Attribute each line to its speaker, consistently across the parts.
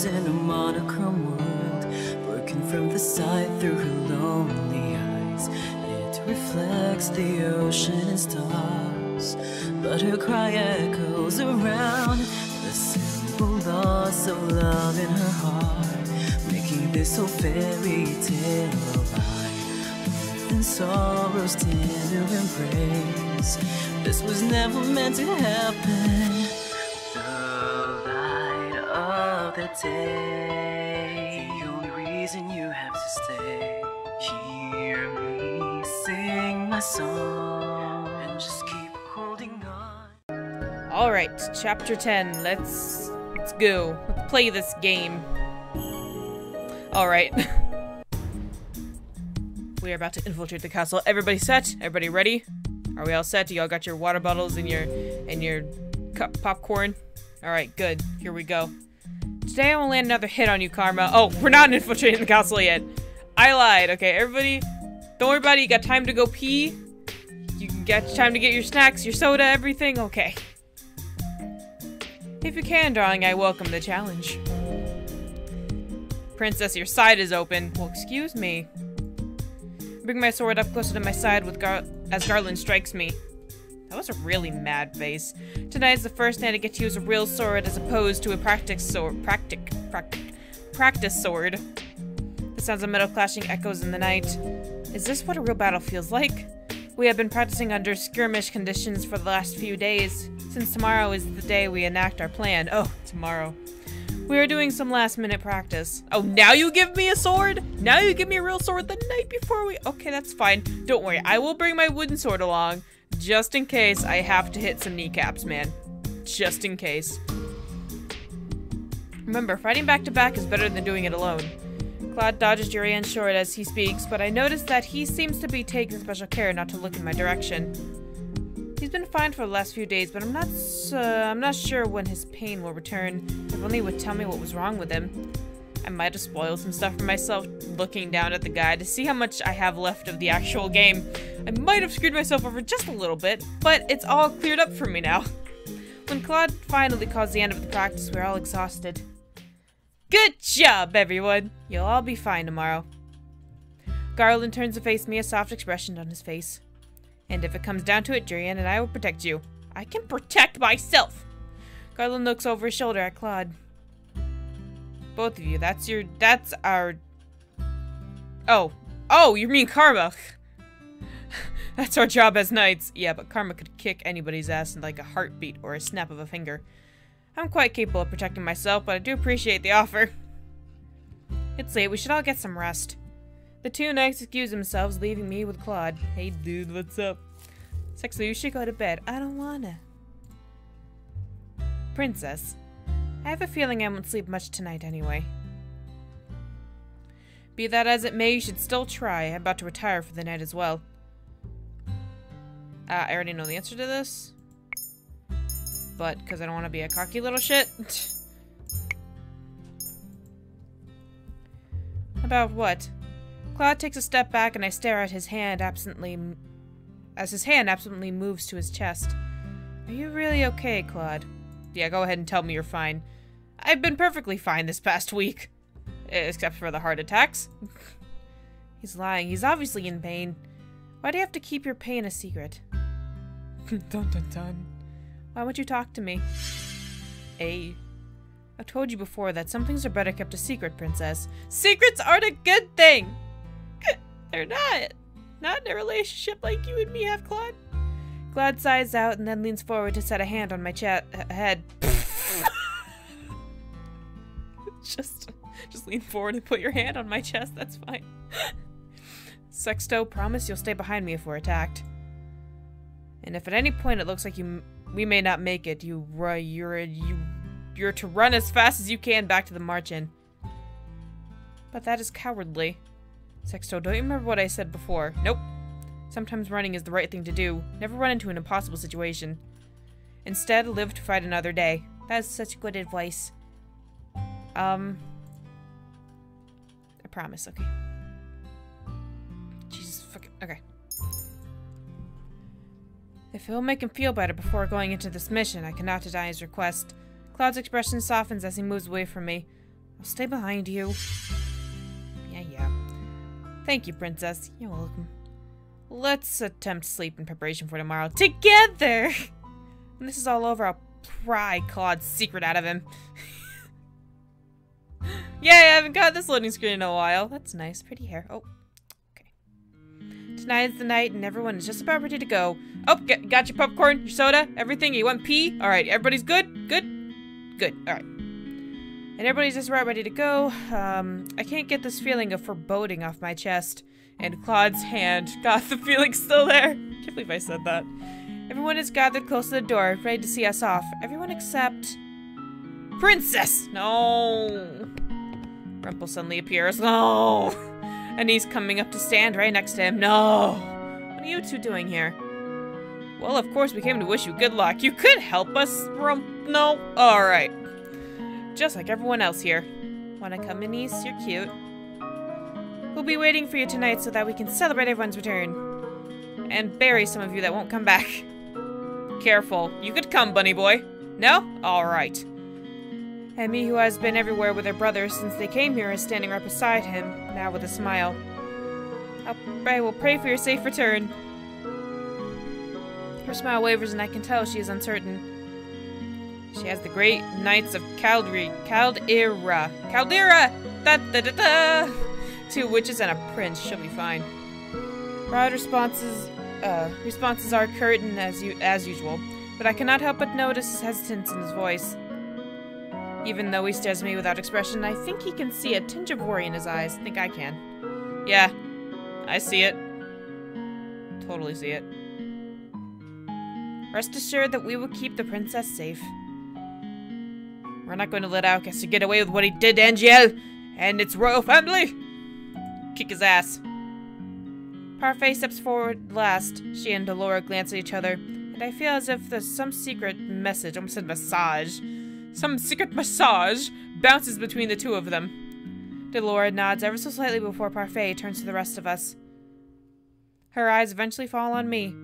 Speaker 1: in a monochrome world, broken from the side through her lonely eyes. It reflects the ocean and stars, but her cry echoes around the simple loss of love in her heart, making this whole fairy tale alive. And sorrow's tender embrace, this was never meant to happen. The light of the day, the only reason you have to stay. Hear me sing my song and just keep holding on.
Speaker 2: Alright, chapter 10. Let's go. Let's play this game. Alright. We are about to infiltrate the castle. Everybody set? Everybody ready? Are we all set? Y'all got your water bottles and your cup popcorn? Alright, good. Here we go. Today I will land another hit on you, Karma. Oh, we're not infiltrating the castle yet. I lied. Okay, everybody, don't worry about it. You got time to go pee. You got time to get your snacks, your soda, everything. Okay. If you can, darling, I welcome the challenge. Princess, your side is open. Well, excuse me. Bring my sword up closer to my side with as Garland strikes me. That was a really mad face. Tonight is the first night I get to use a real sword as opposed to a practice sword. The sounds of metal clashing echoes in the night. Is this what a real battle feels like? We have been practicing under skirmish conditions for the last few days, since tomorrow is the day we enact our plan. Oh, tomorrow. We are doing some last-minute practice. Oh, now you give me a sword? Now you give me a real sword the night before we... Okay, that's fine. Don't worry, I will bring my wooden sword along, just in case I have to hit some kneecaps, man. Just in case. Remember, fighting back-to-back is better than doing it alone. Claude dodges Jurian's sword as he speaks, but I notice that he seems to be taking special care not to look in my direction. He's been fine for the last few days, but I'm not sure when his pain will return. If only he would tell me what was wrong with him. I might have spoiled some stuff for myself looking down at the guide to see how much I have left of the actual game. I might have screwed myself over just a little bit, but it's all cleared up for me now. When Claude finally calls the end of the practice, we're all exhausted. Good job, everyone! You'll all be fine tomorrow. Garland turns to face me, a soft expression on his face. And if it comes down to it, Jurian and I will protect you. I can protect myself! Garland looks over his shoulder at Claude. Both of you, that's our... Oh, you mean Karma! That's our job as knights. Yeah, but Karma could kick anybody's ass in like a heartbeat or a snap of a finger. I'm quite capable of protecting myself, but I do appreciate the offer. It's late, we should all get some rest. The two knights excuse themselves, leaving me with Claude. Hey dude, what's up? Sexy, you should go to bed. I don't wanna. Princess, I have a feeling I won't sleep much tonight anyway. Be that as it may, you should still try. I'm about to retire for the night as well. I already know the answer to this. But, because I don't want to be a cocky little shit. About what? Claude takes a step back and I stare at his hand absently as his hand absently moves to his chest. Are you really okay, Claude? Yeah, go ahead and tell me you're fine. I've been perfectly fine this past week. Except for the heart attacks. He's lying. He's obviously in pain. Why do you have to keep your pain a secret? Dun dun dun. Why won't you talk to me? I've told you before that some things are better kept a secret, Princess. Secrets aren't a good thing! They're not. Not in a relationship like you and me have, Claude. Claude sighs out and then leans forward to set a hand on my head. Just lean forward and put your hand on my chest, that's fine. Sexto, promise you'll stay behind me if we're attacked. And if at any point it looks like we may not make it, you're to run as fast as you can back to the March Inn. But that is cowardly. Sexto, don't you remember what I said before? Nope. Sometimes running is the right thing to do. Never run into an impossible situation. Instead, live to fight another day. That is such good advice. I promise, okay. Jesus fucking... Okay. If it'll make him feel better before going into this mission, I cannot deny his request. Cloud's expression softens as he moves away from me. I'll stay behind you. Yeah. Thank you, Princess. You're welcome. Let's attempt sleep in preparation for tomorrow. Together! When this is all over, I'll pry Claude's secret out of him. Yeah, I haven't got this loading screen in a while. That's nice. Pretty hair. Oh, okay. Tonight's the night and everyone is just about ready to go. Oh, got your popcorn, your soda, everything. You want pee? Alright, everybody's good? Good? Good. Alright. And everybody's just about ready to go. I can't get this feeling of foreboding off my chest. And Claude's hand got the feeling still there. Can't believe I said that. Everyone is gathered close to the door, ready to see us off. Everyone except... Princess! No! Rumple suddenly appears. No! And he's coming up to stand right next to him. No! What are you two doing here? Well, of course we came to wish you good luck. You could help us, No? Alright. Just like everyone else here. Wanna come in, niece? You're cute. We'll be waiting for you tonight so that we can celebrate everyone's return. And bury some of you that won't come back. Careful. You could come, bunny boy. No? Alright. Emmy, who has been everywhere with her brother since they came here, is standing right beside him, now with a smile. I will pray for your safe return. Her smile wavers and I can tell she is uncertain. She has the great knights of Caldera! 2 witches and a prince. She'll be fine. Broad responses are curtain as usual, but I cannot help but notice hesitance in his voice. Even though he stares at me without expression, I think he can see a tinge of worry in his eyes. I think I can. Yeah, I see it. Totally see it. Rest assured that we will keep the princess safe. We're not going to let Outcast get away with what he did to Angel and its royal family. Kick his ass. Parfait steps forward last. She and Delora glance at each other, and I feel as if there's some secret message, almost said massage. Some secret massage bounces between the two of them. Delora nods ever so slightly before Parfait turns to the rest of us. Her eyes eventually fall on me.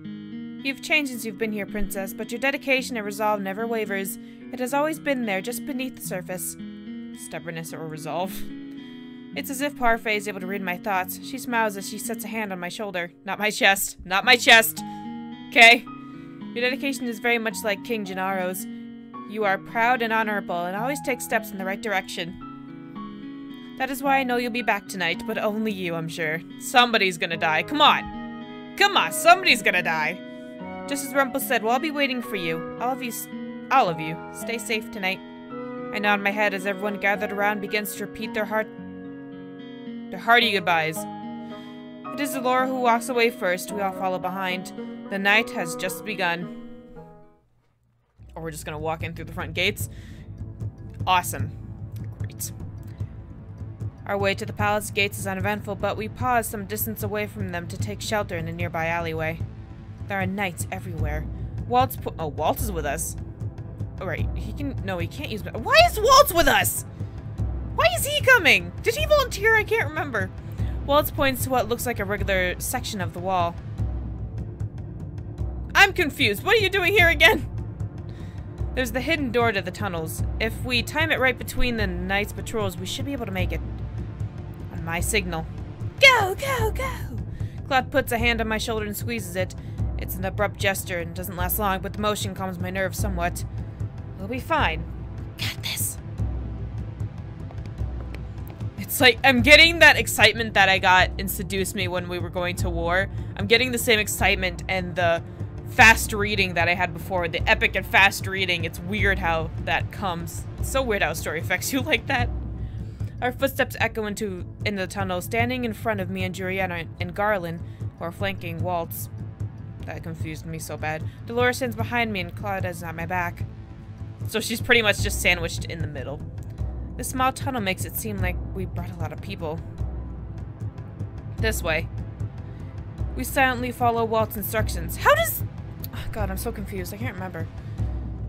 Speaker 2: You've changed since you've been here, Princess, but your dedication and resolve never wavers. It has always been there, just beneath the surface. Stubbornness or resolve. It's as if Parfait is able to read my thoughts. She smiles as she sets a hand on my shoulder. Not my chest. Not my chest! Okay? Your dedication is very much like King Gennaro's. You are proud and honorable, and always take steps in the right direction. That is why I know you'll be back tonight, but only you, I'm sure. Somebody's gonna die. Come on! Come on, somebody's gonna die! Just as Rumple said, well, I'll be waiting for you. All of you. Stay safe tonight. I nod my head as everyone gathered around begins to repeat their hearty goodbyes. It is Delora who walks away first. We all follow behind. The night has just begun. Or we're just gonna walk in through the front gates. Awesome. Great. Our way to the palace gates is uneventful, but we pause some distance away from them to take shelter in a nearby alleyway. There are knights everywhere. Waltz is with us. Oh, right. He can't use... Why is Waltz with us? Why is he coming? Did he volunteer? I can't remember. Waltz points to what looks like a regular section of the wall. I'm confused. What are you doing here again? There's the hidden door to the tunnels. If we time it right between the knights' patrols, we should be able to make it. On my signal. Go, go, go! Claude puts a hand on my shoulder and squeezes it. It's an abrupt gesture and doesn't last long, but the motion calms my nerves somewhat. We'll be fine. Got this. It's like, I'm getting that excitement that I got in Seduce Me when we were going to war. I'm getting the same excitement and the fast reading that I had before. The epic and fast reading. It's weird how that comes. It's so weird how a story affects you like that. Our footsteps echo into the tunnel, standing in front of me and Juliana and Garland, who are flanking Waltz. That confused me so bad. Delora stands behind me and Claude is at my back. So she's pretty much just sandwiched in the middle. This small tunnel makes it seem like we brought a lot of people. This way. We silently follow Walt's instructions. How does... Oh God, I'm so confused. I can't remember.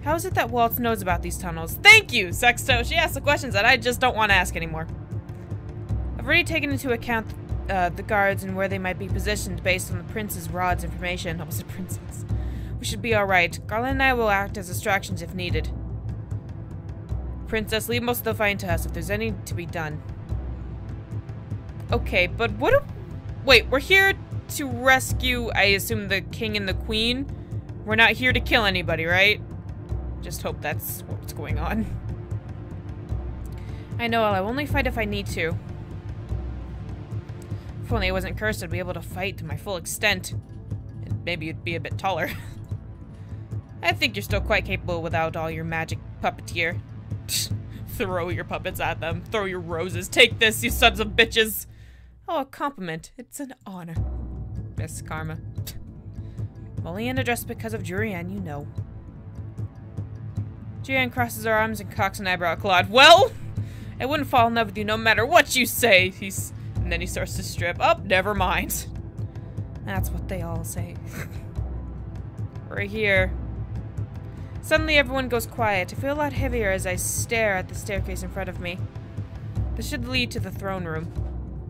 Speaker 2: How is it that Waltz knows about these tunnels? Thank you, Sexto! She asked the questions that I just don't want to ask anymore. I've already taken into account the guards and where they might be positioned based on the prince's rod's information. Almost a princess. We should be alright. Garland and I will act as distractions if needed. Princess, leave most of the fighting to us if there's any to be done. Okay, but what wait, we're here to rescue, I assume, the king and the queen? We're not here to kill anybody, right? Just hope that's what's going on. I know, I'll only fight if I need to. If only I wasn't cursed, I'd be able to fight to my full extent. And maybe you'd be a bit taller. I think you're still quite capable without all your magic puppeteer. Throw your puppets at them. Throw your roses. Take this, you sons of bitches. Oh, a compliment. It's an honor. Miss Karma. I'm only in a dress because of Jurian, you know. Jurian crosses her arms and cocks an eyebrow at Claude. Well, I wouldn't fall in love with you no matter what you say. And then he starts to strip. Oh, never mind. That's what they all say. Right here. Suddenly everyone goes quiet. I feel a lot heavier as I stare at the staircase in front of me. This should lead to the throne room.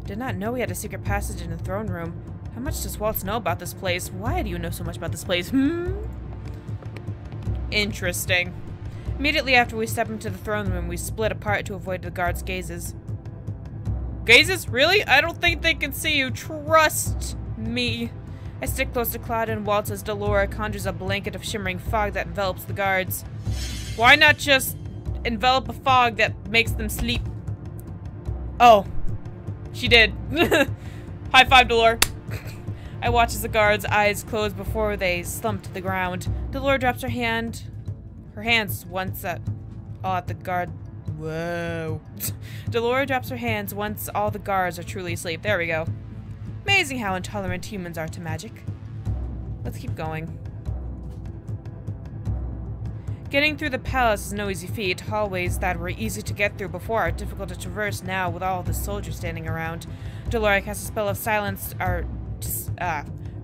Speaker 2: I did not know we had a secret passage in the throne room. How much does Waltz know about this place? Why do you know so much about this place? Interesting. Immediately after we step into the throne room, we split apart to avoid the guards' gazes. Gazes? Really? I don't think they can see you. Trust me. I stick close to Claude and Waltz as Delora conjures a blanket of shimmering fog that envelops the guards. Why not just envelop a fog that makes them sleep? Oh. She did. High five, Delora. I watch as the guards' eyes close before they slump to the ground. Delora drops her hands once at the guard. Whoa. Delora drops her hands once all the guards are truly asleep. There we go. Amazing how intolerant humans are to magic. Let's keep going. Getting through the palace is no easy feat. Hallways that were easy to get through before are difficult to traverse now with all the soldiers standing around. Delora casts a spell of silence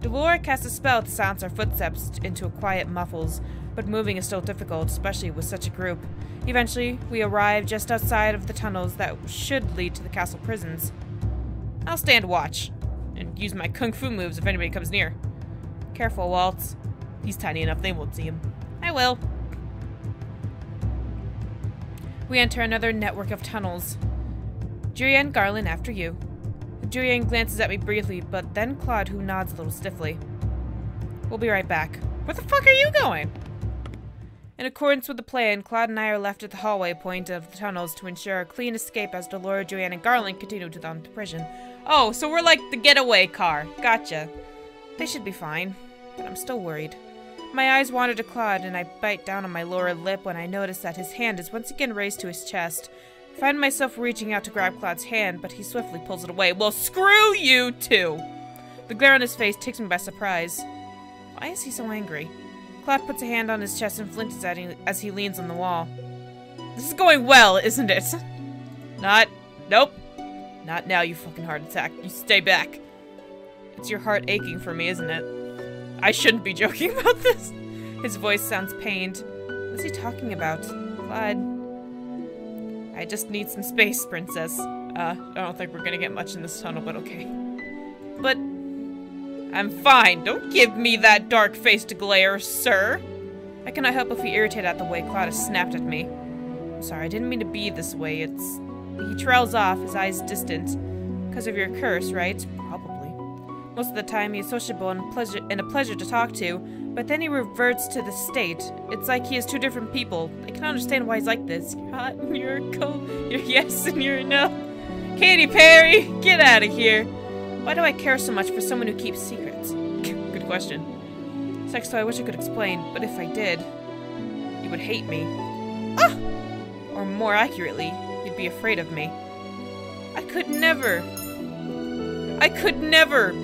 Speaker 2: Delora casts a spell to silence our footsteps into a quiet muffles, but moving is still difficult, especially with such a group. Eventually, we arrive just outside of the tunnels that should lead to the castle prisons. I'll stand watch and use my kung fu moves if anybody comes near. Careful, Waltz. He's tiny enough they won't see him. I will. We enter another network of tunnels. Jurian, Garland, after you. Jurian glances at me briefly, but then Claude, who nods a little stiffly. We'll be right back. Where the fuck are you going? In accordance with the plan, Claude and I are left at the hallway point of the tunnels to ensure a clean escape as Delora, Jurian, and Garland continue to the prison. Oh, so we're like the getaway car. Gotcha. They should be fine, but I'm still worried. My eyes wander to Claude, and I bite down on my lower lip when I notice that his hand is once again raised to his chest. I find myself reaching out to grab Claude's hand, but he swiftly pulls it away. Well, screw you too! The glare on his face takes me by surprise. Why is he so angry? Claude puts a hand on his chest and flinches at him as he leans on the wall. This is going well, isn't it? Nope. Not now, you fucking heart attack. You stay back. It's your heart aching for me, isn't it? I shouldn't be joking about this. His voice sounds pained. What's he talking about? Claude. I just need some space, princess. I don't think we're gonna get much in this tunnel, but okay. But I'm fine. Don't give me that dark-faced glare, sir. I cannot help but be irritated at the way Claude has snapped at me. I'm sorry, I didn't mean to be this way. He trails off, his eyes distant. Because of your curse, right? Probably. Most of the time, he's sociable and a pleasure to talk to, but then he reverts to the state. It's like he is two different people. I can understand why he's like this. You're hot and you're cold. You're yes and you're no. Katy Perry, get out of here. Why do I care so much for someone who keeps secrets? Good question. Sexto, I wish I could explain, but if I did, you would hate me. Ah! Or more accurately, you'd be afraid of me. I could never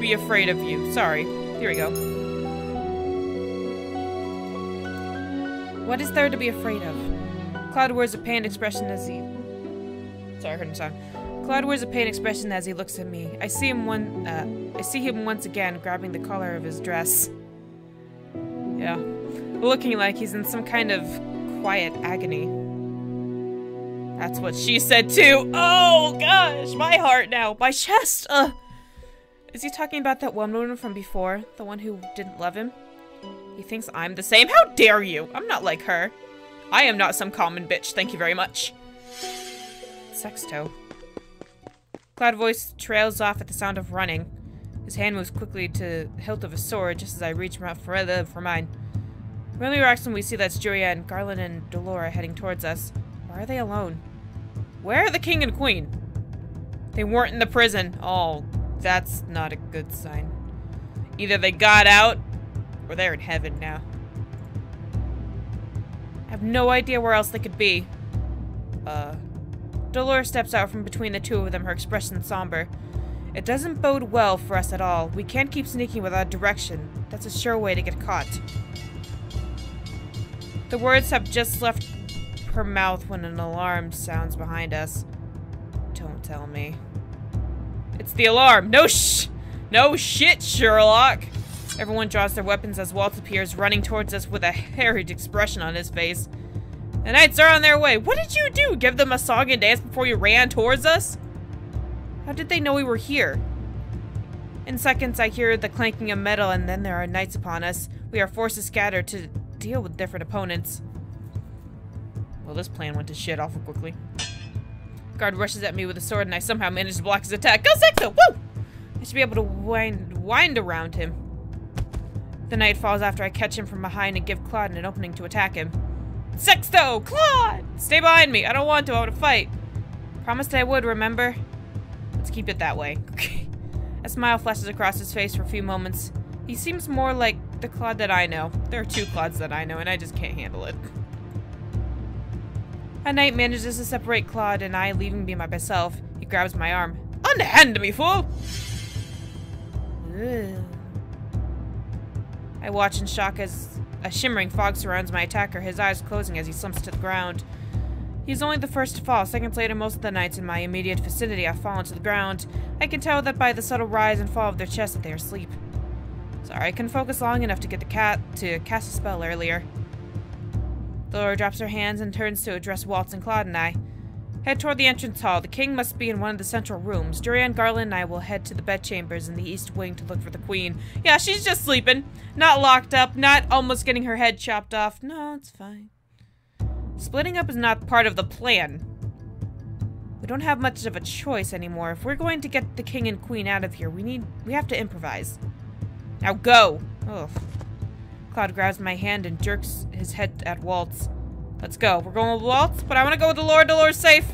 Speaker 2: be afraid of you. Sorry. Here we go. What is there to be afraid of? Claude wears a pained expression as he... Sorry, I heard him sound. Claude wears a pained expression as he looks at me. I see him once again grabbing the collar of his dress. Yeah. Looking like he's in some kind of quiet agony. That's what she said too. Oh gosh, my heart now. My chest. Is he talking about that one woman from before? The one who didn't love him? He thinks I'm the same? How dare you? I'm not like her. I am not some common bitch, thank you very much. Sexto. Cloud voice trails off at the sound of running. His hand moves quickly to the hilt of his sword just as I reach out for mine. We only react when we see that Jurian, Garland, and Delora heading towards us. Why are they alone? Where are the king and queen? They weren't in the prison. Oh, that's not a good sign. Either they got out, or they're in heaven now. I have no idea where else they could be. Delora steps out from between the two of them, her expression somber. It doesn't bode well for us at all. We can't keep sneaking without direction. That's a sure way to get caught. The words have just left her mouth when an alarm sounds behind us. Don't tell me. It's the alarm! No shit, Sherlock! Everyone draws their weapons as Walt appears, running towards us with a harried expression on his face. The knights are on their way. What did you do? Give them a song and dance before you ran towards us? How did they know we were here? In seconds, I hear the clanking of metal, and then there are knights upon us. We are forced to scatter to deal with different opponents. Well, this plan went to shit awful quickly. Guard rushes at me with a sword, and I somehow manage to block his attack. Go Sexto! Woo! I should be able to wind around him. The knight falls after I catch him from behind and give Claude an opening to attack him. Sexto! Claude! Stay behind me. I don't want to. I want to fight. Promised I would, remember? Let's keep it that way. A smile flashes across his face for a few moments. He seems more like the Claude that I know. There are two Claudes that I know, and I just can't handle it. A knight manages to separate Claude and I, leaving me by myself. He grabs my arm. Unhand me, fool! Ugh. I watch in shock as a shimmering fog surrounds my attacker, his eyes closing as he slumps to the ground. He's only the first to fall. Seconds later, most of the knights in my immediate vicinity have fallen to the ground. I can tell that by the subtle rise and fall of their chests that they are asleep. Sorry, I couldn't focus long enough to get the cat to cast a spell earlier. Delora drops her hands and turns to address Waltz and Claude and I. Head toward the entrance hall. The king must be in one of the central rooms. Durian, Garland, and I will head to the bedchambers in the east wing to look for the queen. Yeah, she's just sleeping. Not locked up, not almost getting her head chopped off. No, it's fine. Splitting up is not part of the plan. We don't have much of a choice anymore. If we're going to get the king and queen out of here, we have to improvise. Now go! Ugh. Claude grabs my hand and jerks his head at Waltz. Let's go. We're going with Waltz, but I want to go with Delora. Delora's safe.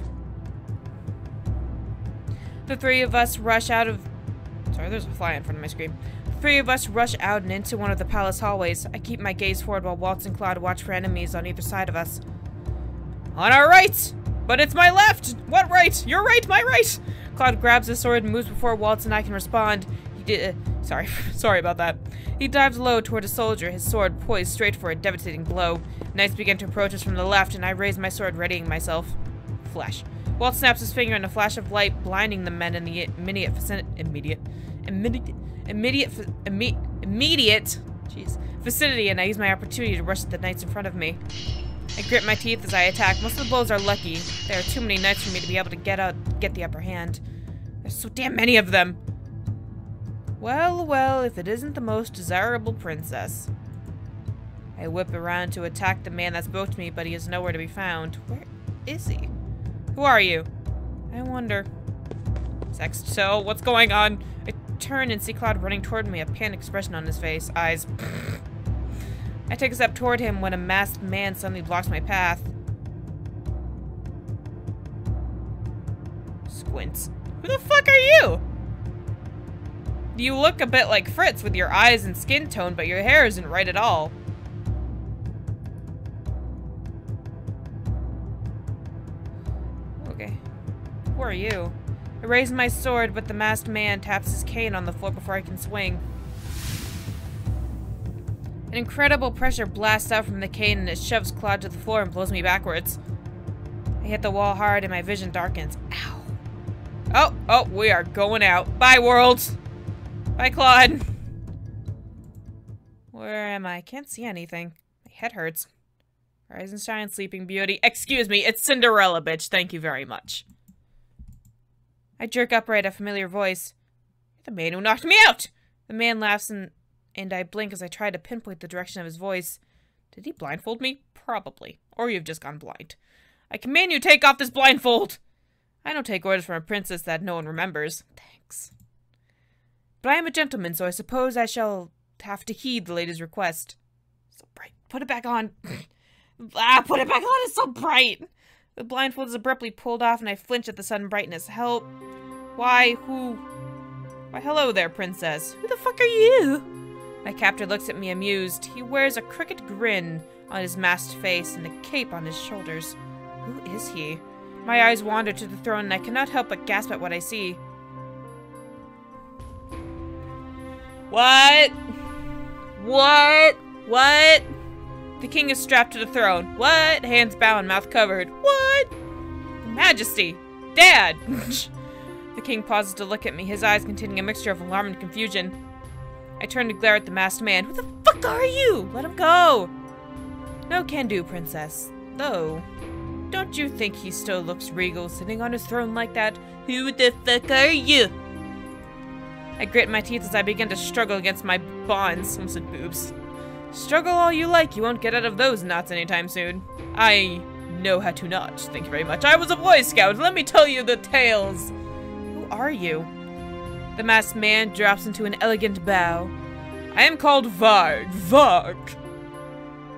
Speaker 2: The three of us rush out of... Sorry, there's a fly in front of my screen. The three of us rush out and into one of the palace hallways. I keep my gaze forward while Waltz and Claude watch for enemies on either side of us. On our right! But it's my left! What right? Your right, my right! Claude grabs his sword and moves before Waltz and I can respond. He did... sorry about that. He dives low toward a soldier, his sword poised straight for a devastating blow. Knights begin to approach us from the left, and I raise my sword, readying myself. Flash. Walt snaps his finger in a flash of light, blinding the men in the immediate vicinity, and I use my opportunity to rush at the knights in front of me. I grit my teeth as I attack. Most of the blows are lucky. There are too many knights for me to be able to get the upper hand. There's so damn many of them. Well, well, if it isn't the most desirable princess. I whip around to attack the man that spoke to me, but he is nowhere to be found. Where is he? Who are you? I wonder. Sexto, what's going on? I turn and see Claude running toward me, a panicked expression on his face. Eyes. I take a step toward him when a masked man suddenly blocks my path. Squints. Who the fuck are you? You look a bit like Fritz with your eyes and skin tone, but your hair isn't right at all. Okay. Who are you? I raise my sword, but the masked man taps his cane on the floor before I can swing. An incredible pressure blasts out from the cane and it shoves Claude to the floor and blows me backwards. I hit the wall hard and my vision darkens. Ow. Oh, we are going out. Bye, world! Bye, Claude! Where am I? I can't see anything. My head hurts. Rise and shine, sleeping beauty. Excuse me, it's Cinderella, bitch. Thank you very much. I jerk upright, a familiar voice. You're the man who knocked me out! The man laughs and I blink as I try to pinpoint the direction of his voice. Did he blindfold me? Probably. Or you've just gone blind. I command you take off this blindfold! I don't take orders from a princess that no one remembers. Thanks. But I am a gentleman, so I suppose I shall have to heed the lady's request. So bright. Put it back on. Put it back on. It's so bright. The blindfold is abruptly pulled off and I flinch at the sudden brightness. Help. Why? Who? Why, hello there, princess. Who the fuck are you? My captor looks at me amused. He wears a crooked grin on his masked face and a cape on his shoulders. Who is he? My eyes wander to the throne and I cannot help but gasp at what I see. What? What? What? The king is strapped to the throne. What? Hands bound, mouth covered. What? Majesty! Dad! The king pauses to look at me, his eyes containing a mixture of alarm and confusion. I turn to glare at the masked man. Who the fuck are you? Let him go! No can do, princess. Though, don't you think he still looks regal sitting on his throne like that? Who the fuck are you? I grit my teeth as I begin to struggle against my bonds. Almost said boobs. Struggle all you like, you won't get out of those knots anytime soon. I know how to not. Thank you very much. I was a Boy Scout. Let me tell you the tales. Who are you? The masked man drops into an elegant bow. I am called Varg. Varg.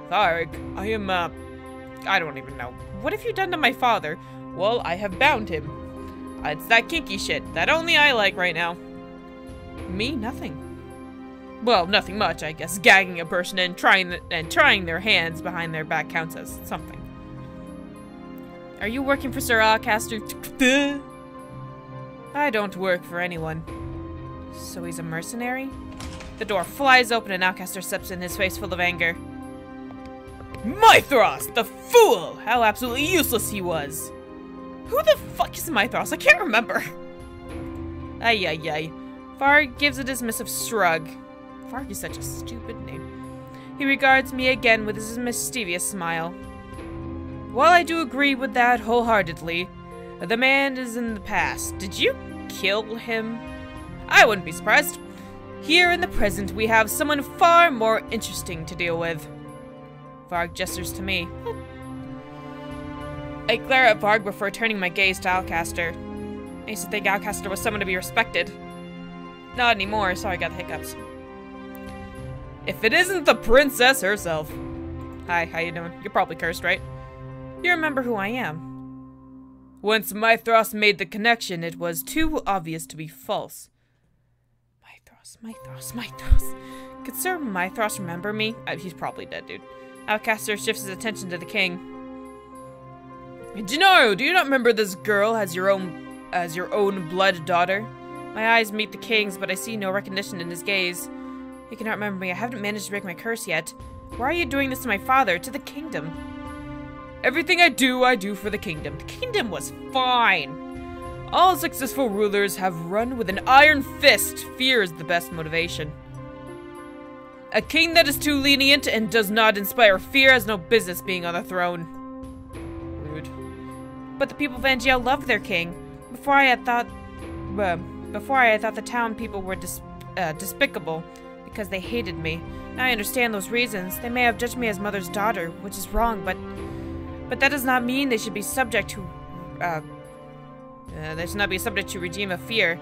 Speaker 2: Varg. I am, I don't even know. What have you done to my father? Well, I have bound him. It's that kinky shit that only I like right now. Me? Nothing. Well, nothing much, I guess. Gagging a person and trying their hands behind their back counts as something. Are you working for Sir Alcaster? I don't work for anyone. So he's a mercenary? The door flies open and Alcaster steps in, his face full of anger. Mythros, the fool! How absolutely useless he was! Who the fuck is Mythros? I can't remember. Ay ay ay. Varg gives a dismissive shrug. Varg is such a stupid name. He regards me again with his mischievous smile. While I do agree with that wholeheartedly, the man is in the past. Did you kill him? I wouldn't be surprised. Here in the present, we have someone far more interesting to deal with. Varg gestures to me. I glare at Varg before turning my gaze to Alcaster. I used to think Alcaster was someone to be respected. Not anymore, so I got the hiccups. If it isn't the princess herself. Hi, how you doing? You're probably cursed, right? You remember who I am. Once Mythros made the connection, it was too obvious to be false. Mythros. Could Sir Mythros remember me? He's probably dead, dude. Alcaster shifts his attention to the king. Gennaro, do you not remember this girl as your own blood daughter? My eyes meet the king's, but I see no recognition in his gaze. You cannot remember me. I haven't managed to break my curse yet. Why are you doing this to my father, to the kingdom? Everything I do for the kingdom. The kingdom was fine. All successful rulers have run with an iron fist. Fear is the best motivation. A king that is too lenient and does not inspire fear has no business being on the throne. Rude. But the people of Angel loved their king. Before I thought the town people were despicable because they hated me. Now I understand those reasons. They may have judged me as mother's daughter, which is wrong, but that does not mean they should be subject to regime of fear.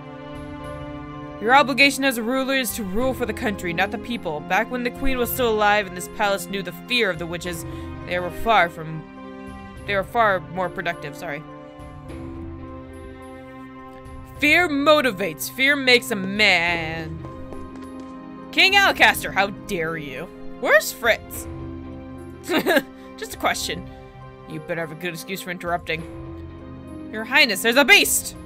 Speaker 2: Your obligation as a ruler is to rule for the country, not the people. Back when the queen was still alive and this palace knew the fear of the witches, they were far more productive, sorry. Fear motivates. Fear makes a man. King Alcaster, how dare you? Where's Fritz? Just a question. You better have a good excuse for interrupting. Your Highness, there's a beast!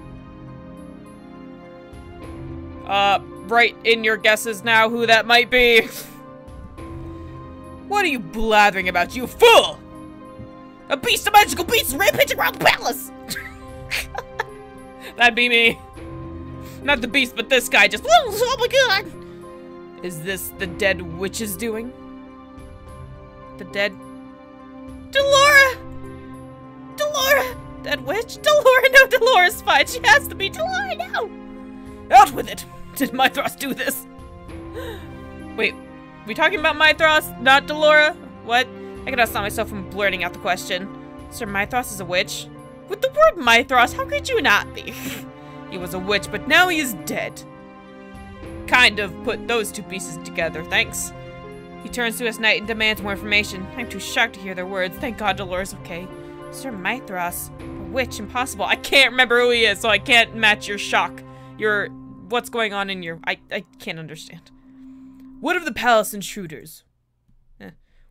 Speaker 2: Write in your guesses now who that might be. What are you blathering about, you fool? A beast, a magical beast, rampaging around the palace! That'd be me. Not the beast, but this guy just, oh my god! Is this the dead witch's doing? The dead... Delora! Dead witch? Delora, no, Delora's fine. She has to be. Delora, no! Out with it! Did Mythros do this? Wait, we talking about Mythros, not Delora? What? I cannot stop myself from blurting out the question. Sir Mythros is a witch? With the word Mythros, how could you not be? He was a witch, but now he is dead. Kind of put those two pieces together, thanks. He turns to his knight and demands more information. I'm too shocked to hear their words. Thank God Dolores okay. Sir Mythros, a witch, impossible. I can't remember who he is, so I can't match your shock. What's going on in your... I can't understand. What of the palace intruders?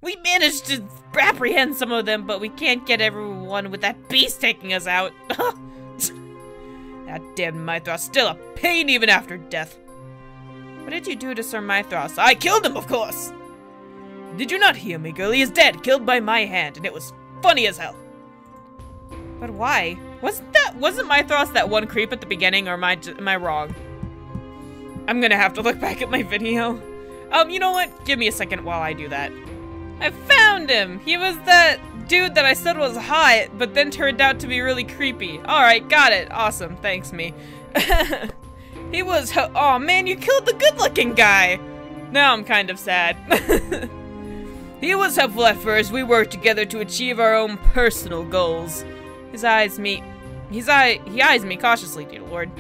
Speaker 2: We managed to apprehend some of them, but we can't get everyone with that beast taking us out. That damn Mythros, still a pain even after death. What did you do to Sir Mythros? I killed him, of course! Did you not hear me, girl? He is dead, killed by my hand, and it was funny as hell. But why? Wasn't Mythros that one creep at the beginning, or am I wrong? I'm gonna have to look back at my video. You know what? Give me a second while I do that. I found him! He was that dude that I said was hot, but then turned out to be really creepy. Alright, got it. Awesome. Thanks, me. He was... Oh, man, you killed the good-looking guy! Now I'm kind of sad. He was helpful at first. We worked together to achieve our own personal goals. He eyes me cautiously, dear lord.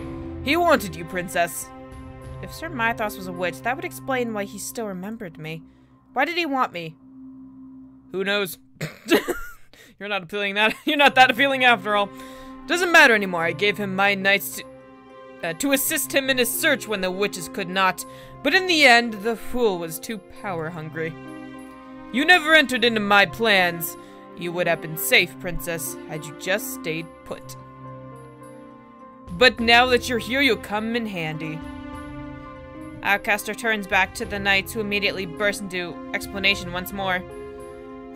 Speaker 2: He wanted you, princess. If Sir Mythos was a witch, that would explain why he still remembered me. Why did he want me? Who knows? You're not that appealing after all. Doesn't matter anymore. I gave him my knights to assist him in his search when the witches could not. But in the end, the fool was too power-hungry. You never entered into my plans. You would have been safe, princess, had you just stayed put. But now that you're here, you'll come in handy. Outcaster turns back to the knights, who immediately burst into explanation once more.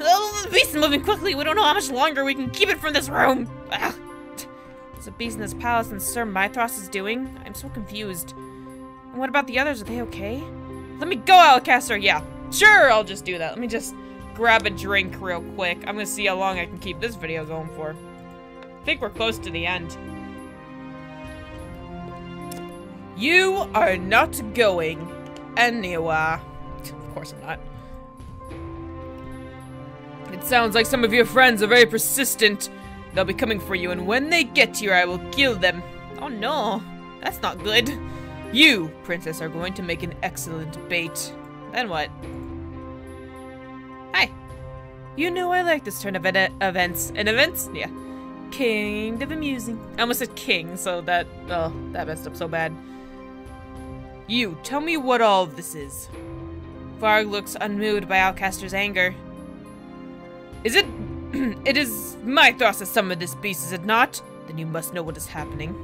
Speaker 2: Oh, the beast is moving quickly. We don't know how much longer we can keep it from this room. Ugh. There's a beast in this palace and Sir Mythros is doing? I'm so confused. And what about the others? Are they okay? Let me go, Outcaster. Yeah, sure, I'll just do that. Let me just grab a drink real quick. I'm gonna see how long I can keep this video going for. I think we're close to the end. You are not going anywhere. Of course I'm not. It sounds like some of your friends are very persistent. They'll be coming for you, and when they get here, I will kill them. Oh no, that's not good. You, princess, are going to make an excellent bait. Then what? Hi. You know I like this turn of events. And events? Yeah. Kind of amusing. I almost said king, so that messed up so bad. You, tell me what all of this is. Varg looks unmoved by Outcaster's anger. Is it... It is Mythros that summoned this beast, is it not? Then you must know what is happening.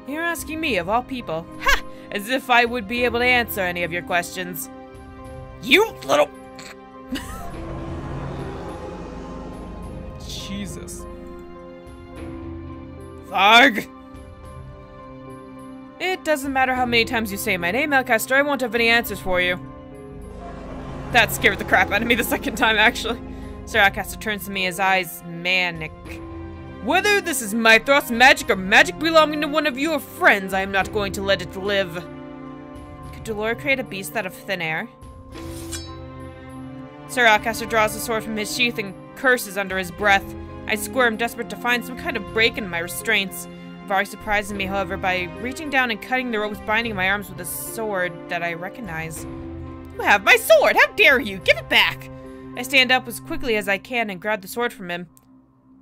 Speaker 2: You're asking me, of all people. Ha! As if I would be able to answer any of your questions. You little... Jesus. Varg! It doesn't matter how many times you say my name, Outcaster, I won't have any answers for you. That scared the crap out of me the second time, actually. Sir Outcaster turns to me, his eyes manic. Whether this is Mythros magic or magic belonging to one of your friends, I am not going to let it live. Could Dolores create a beast out of thin air? Sir Outcaster draws a sword from his sheath and curses under his breath. I squirm, desperate to find some kind of break in my restraints. Varg surprises me, however, by reaching down and cutting the ropes binding my arms with a sword that I recognize. You have my sword! How dare you! Give it back! I stand up as quickly as I can and grab the sword from him.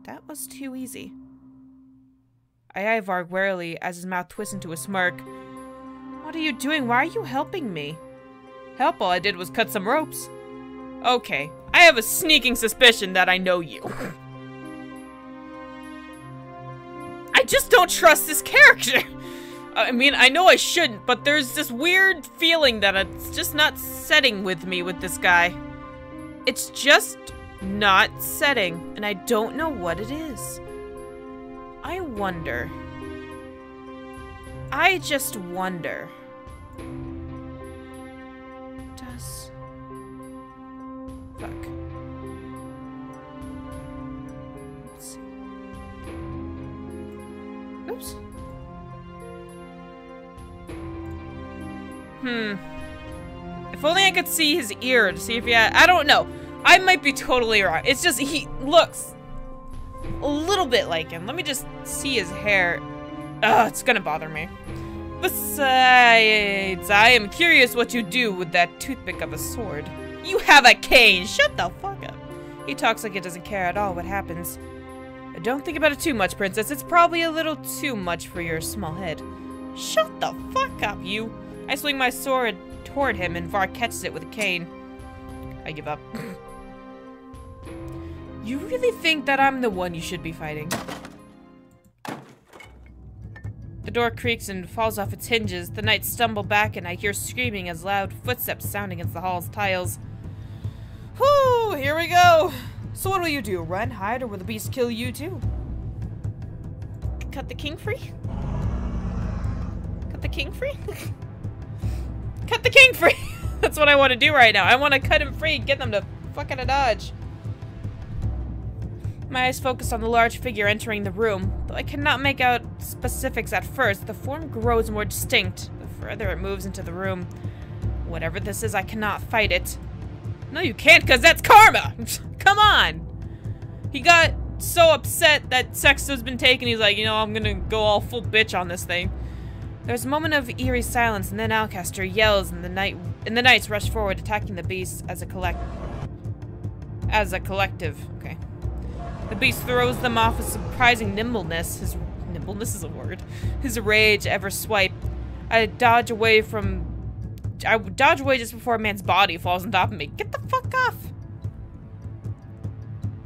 Speaker 2: That was too easy. I eye Varg warily as his mouth twists into a smirk. What are you doing? Why are you helping me? Help? All I did was cut some ropes. Okay, I have a sneaking suspicion that I know you. I just don't trust this character. I mean, I know I shouldn't, but there's this weird feeling that it's just not setting with me with this guy. It's just not setting, and I don't know what it is. I wonder. I just wonder. Does... Fuck. Let's see. Oops. If only I could see his ear to see if he had... I don't know. I might be totally wrong. It's just he looks a little bit like him. Let me just see his hair. Ugh, it's gonna bother me. Besides, I am curious what you do with that toothpick of a sword. You have a cane! Shut the fuck up. He talks like he doesn't care at all what happens. Don't think about it too much, princess. It's probably a little too much for your small head. Shut the fuck up, you. I swing my sword toward him and Var catches it with a cane. I give up. You really think that I'm the one you should be fighting? The door creaks and falls off its hinges. The knights stumble back and I hear screaming as loud footsteps sound against the hall's tiles. Whew, here we go. So what will you do? Run, hide, or will the beast kill you too? Cut the king free? Cut the king free? Cut the king free! That's what I want to do right now. I want to cut him free and get them to fuck out of Dodge. My eyes focus on the large figure entering the room. Though I cannot make out specifics at first, the form grows more distinct the further it moves into the room. Whatever this is, I cannot fight it. No, you can't, because that's karma! Come on! He got so upset that Sexto's been taken, he's like, you know, I'm gonna go all full bitch on this thing. There's a moment of eerie silence, and then Alcaster yells, and the knights rush forward, attacking the beast as a collective. Okay. The beast throws them off with surprising nimbleness. Nimbleness is a word. His rage ever swipe. I dodge away just before a man's body falls on top of me. Get the fuck off!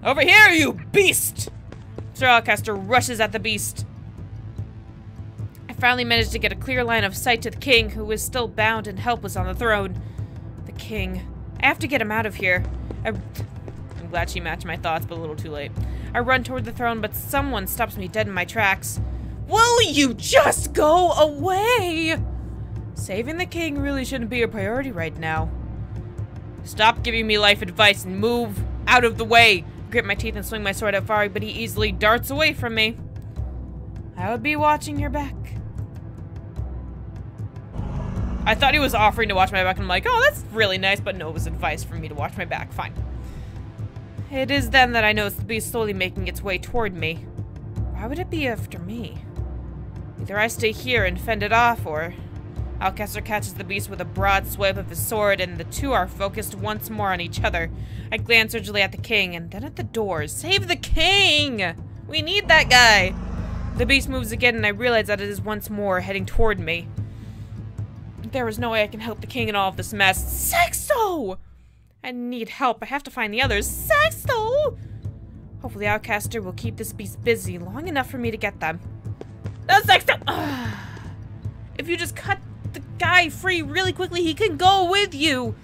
Speaker 2: Over here, you beast! Sir Alcaster rushes at the beast. I finally managed to get a clear line of sight to the king, who is still bound and helpless on the throne. The king. I have to get him out of here. I'm glad she matched my thoughts, but a little too late. I run toward the throne, but someone stops me dead in my tracks. Will you just go away? Saving the king really shouldn't be a priority right now. Stop giving me life advice and move out of the way. I grit my teeth and swing my sword at Vari, but he easily darts away from me. I would be watching your back. I thought he was offering to watch my back, and I'm like, oh, that's really nice, but no, it was advice for me to watch my back. Fine. It is then that I notice the beast slowly making its way toward me. Why would it be after me? Either I stay here and fend it off, or... Alcaster catches the beast with a broad swipe of his sword, and the two are focused once more on each other. I glance urgently at the king, and then at the doors. Save the king! We need that guy! The beast moves again, and I realize that it is once more heading toward me. There is no way I can help the king in all of this mess. Sexto! I need help. I have to find the others. Sexto! Hopefully Alcaster will keep this beast busy long enough for me to get them. No, Sexto! If you just cut the guy free really quickly, he can go with you!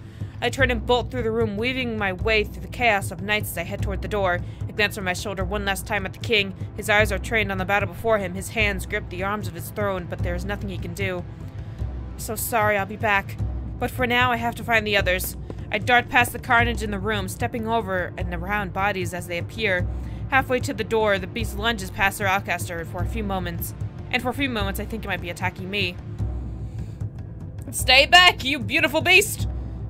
Speaker 2: I turn and bolt through the room, weaving my way through the chaos of knights as I head toward the door. I glance over my shoulder one last time at the king. His eyes are trained on the battle before him. His hands grip the arms of his throne, but there is nothing he can do. I'm so sorry, I'll be back. But for now, I have to find the others. I dart past the carnage in the room, stepping over and around bodies as they appear. Halfway to the door, the beast lunges past Sir Alcaster for a few moments. And for a few moments, I think it might be attacking me. Stay back, you beautiful beast!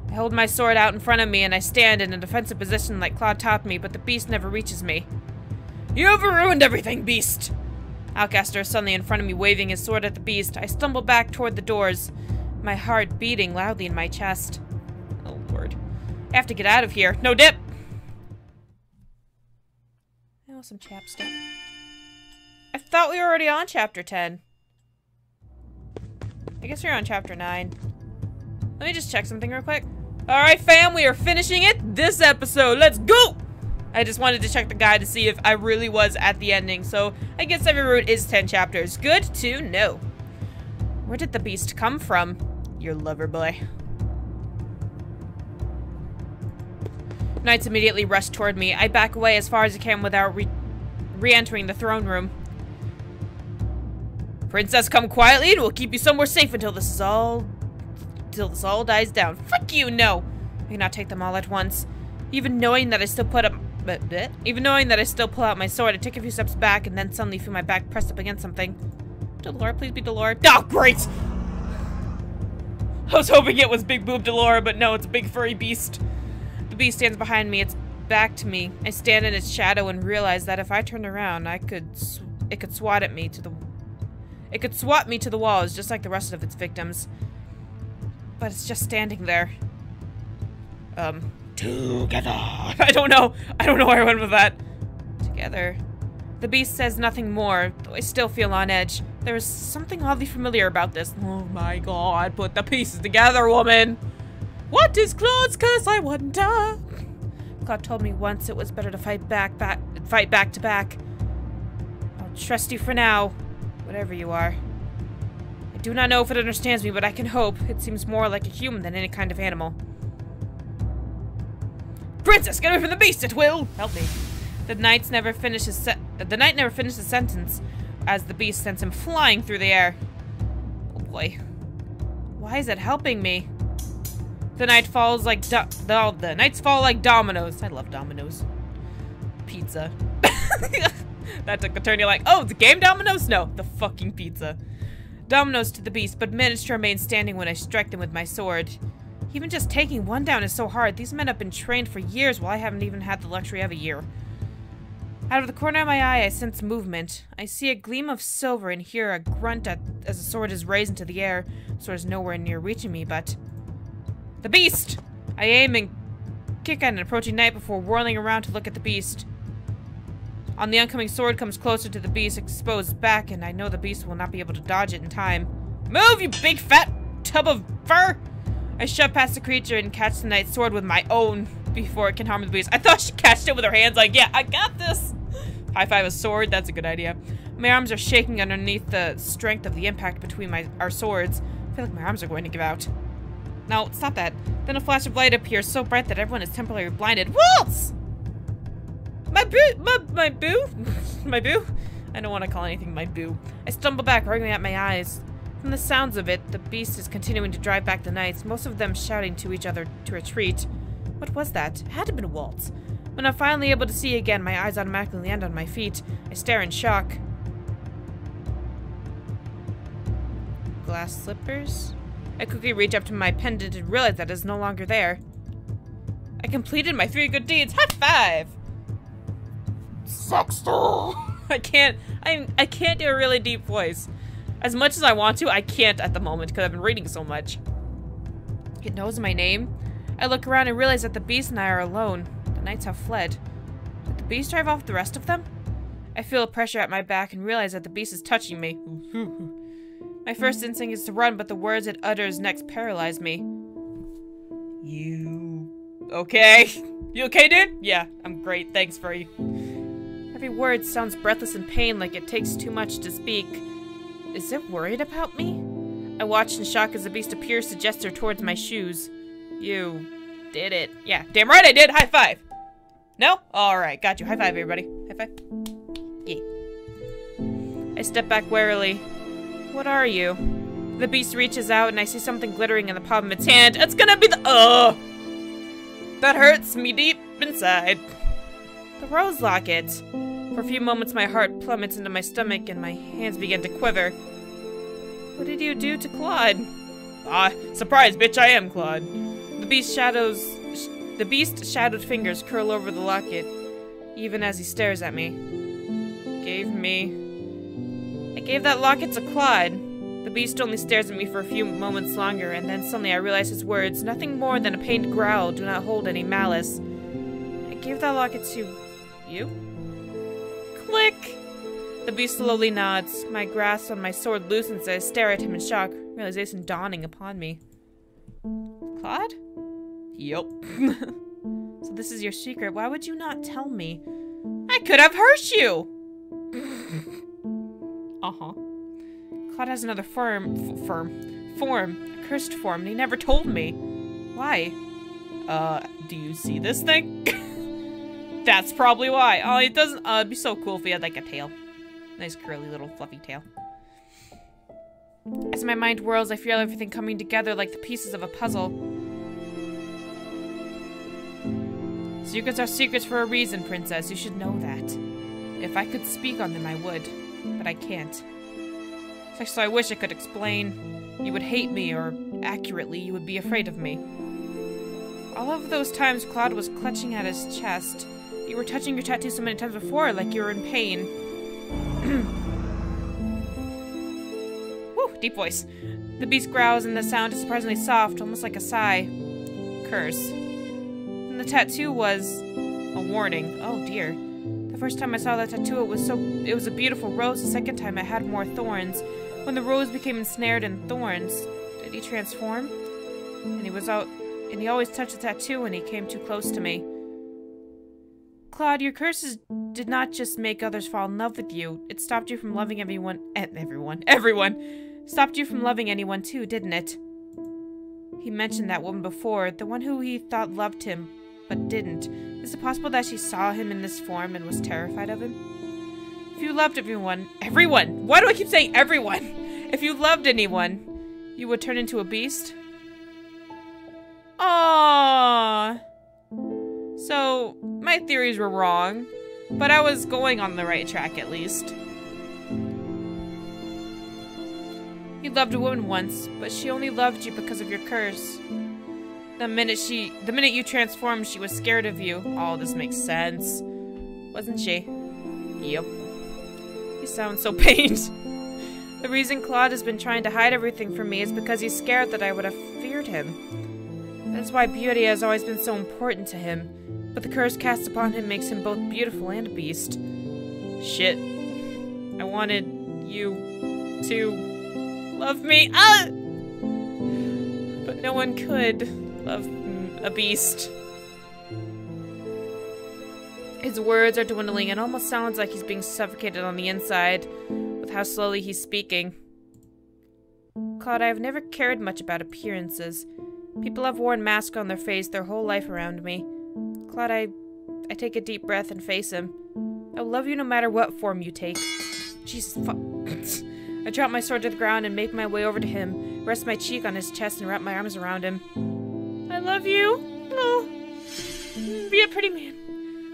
Speaker 2: I hold my sword out in front of me, and I stand in a defensive position like Claude taught me, but the beast never reaches me. You have ruined everything, beast! Alcaster is suddenly in front of me, waving his sword at the beast. I stumble back toward the doors, my heart beating loudly in my chest. Oh, Lord. I have to get out of here. No dip! I want some chapstick. I thought we were already on chapter 10. I guess we're on chapter 9. Let me just check something real quick. Alright, fam, we are finishing it this episode. Let's go! I just wanted to check the guide to see if I really was at the ending, so I guess every route is 10 chapters. Good to know. Where did the beast come from? Your lover boy. Knights immediately rush toward me. I back away as far as I can without re-entering the throne room. Princess, come quietly and we'll keep you somewhere safe until this all dies down. Fuck you, no! I cannot take them all at once. Even knowing that I still pull out my sword, I take a few steps back and then suddenly feel my back pressed up against something. Delora, please be Delora. Oh, great! I was hoping it was Big Boob Delora, but no, it's a big furry beast. The beast stands behind me, its back to me. I stand in its shadow and realize that if I turned around, it could swat me to the walls just like the rest of its victims. But it's just standing there. Together. I don't know where I went with that. Together. The beast says nothing more, though I still feel on edge. There is something oddly familiar about this. Oh my god, put the pieces together, woman! What is Claude's curse, I wonder? Claude told me once it was better to fight back to back. I'll trust you for now, whatever you are. I do not know if it understands me, but I can hope. It seems more like a human than any kind of animal. Princess, get away from the beast, it will! Help me. The knight never finishes the sentence as the beast sends him flying through the air. Oh boy. Why is it helping me? The knight falls like the knights fall like dominoes. I love dominoes. Pizza. That took a turn. You're like, oh, the game dominoes? No, the fucking pizza. Dominoes to the beast, but managed to remain standing when I strike them with my sword. Even just taking one down is so hard. These men have been trained for years while I haven't even had the luxury of a year. Out of the corner of my eye, I sense movement. I see a gleam of silver and hear a grunt as the sword is raised into the air. The sword is nowhere near reaching me, but... The beast! I aim and kick at an approaching knight before whirling around to look at the beast. On the oncoming sword comes closer to the beast's exposed back, and I know the beast will not be able to dodge it in time. Move, you big fat tub of fur! I shove past the creature and catch the knight's sword with my own before it can harm the beast. I thought she catched it with her hands like, yeah, I got this! High five a sword, that's a good idea. My arms are shaking underneath the strength of the impact between our swords. I feel like my arms are going to give out. No, stop that. Then a flash of light appears so bright that everyone is temporarily blinded. Waltz! My boo? My boo? I don't want to call anything my boo. I stumble back, wriggling at my eyes. From the sounds of it, the beast is continuing to drive back the knights, most of them shouting to each other to retreat. What was that? It had to have been a waltz. When I'm finally able to see again, my eyes automatically land on my feet. I stare in shock. Glass slippers? I quickly reach up to my pendant and realize that it is no longer there. I completed my 3 good deeds. High five! Sexto! I can't do a really deep voice. As much as I want to, I can't at the moment because I've been reading so much. It knows my name. I look around and realize that the beast and I are alone. The knights have fled. Did the beast drive off the rest of them? I feel a pressure at my back and realize that the beast is touching me. My first instinct is to run, but the words it utters next paralyze me. You okay? You okay, dude? Yeah, I'm great. Thanks, Furry. Every word sounds breathless in pain, like it takes too much to speak. Is it worried about me? I watch in shock as the beast appears to gesture towards my shoes. You did it. Yeah, damn right I did. High five. No? Alright, got you. High five, everybody. High five. Yeah. I step back warily. What are you? The beast reaches out and I see something glittering in the palm of its hand. It's gonna be the- That hurts me deep inside. The rose locket. For a few moments my heart plummets into my stomach and my hands begin to quiver. What did you do to Claude? Surprise, bitch, I am Claude. The beast's shadowed fingers curl over the locket, even as he stares at me. I gave that locket to Claude. The beast only stares at me for a few moments longer, and then suddenly I realize his words, nothing more than a pained growl, do not hold any malice. I gave that locket to you? Click! The beast slowly nods. My grasp on my sword loosens as I stare at him in shock, realization dawning upon me. Claude? Yup. So this is your secret. Why would you not tell me? I could have hurt you! Claude has another form, a cursed form, and he never told me. Why? Do you see this thing? That's probably why. Oh, it doesn't, it'd be so cool if he had, like, a tail. Nice curly little fluffy tail. As my mind whirls, I feel everything coming together like the pieces of a puzzle. Secrets are secrets for a reason, Princess. You should know that. If I could speak on them, I would. But I can't. So I wish I could explain. You would hate me, or accurately, you would be afraid of me. All of those times Claude was clutching at his chest. You were touching your tattoo so many times before, like you were in pain. Whew, deep voice. The beast growls and the sound is surprisingly soft, almost like a sigh. Curse. And the tattoo was a warning. Oh dear. The first time I saw that tattoo, it was a beautiful rose. The second time, it had more thorns. When the rose became ensnared in thorns, did he transform? And he always touched the tattoo when he came too close to me. Claude, your curses did not just make others fall in love with you. It stopped you from loving everyone. Stopped you from loving anyone too, didn't it? He mentioned that woman before, the one who he thought loved him, but didn't. Is it possible that she saw him in this form and was terrified of him? If you loved everyone, why do I keep saying everyone? If you loved anyone, you would turn into a beast? Aww. So, my theories were wrong, but I was going on the right track at least. You loved a woman once, but she only loved you because of your curse. The minute you transformed, she was scared of you. Oh, this makes sense. Wasn't she? Yep. You sound so pained. The reason Claude has been trying to hide everything from me is because he's scared that I would have feared him. That's why beauty has always been so important to him. But the curse cast upon him makes him both beautiful and a beast. Shit. I wanted you to love me. Ah! But no one could love a beast. His words are dwindling. It almost sounds like he's being suffocated on the inside with how slowly he's speaking. Claude, I have never cared much about appearances. People have worn masks on their face their whole life around me. Claude, I take a deep breath and face him. I will love you no matter what form you take. Jesus fuck. I drop my sword to the ground and make my way over to him, rest my cheek on his chest and wrap my arms around him. I love you. Oh. Be a pretty man.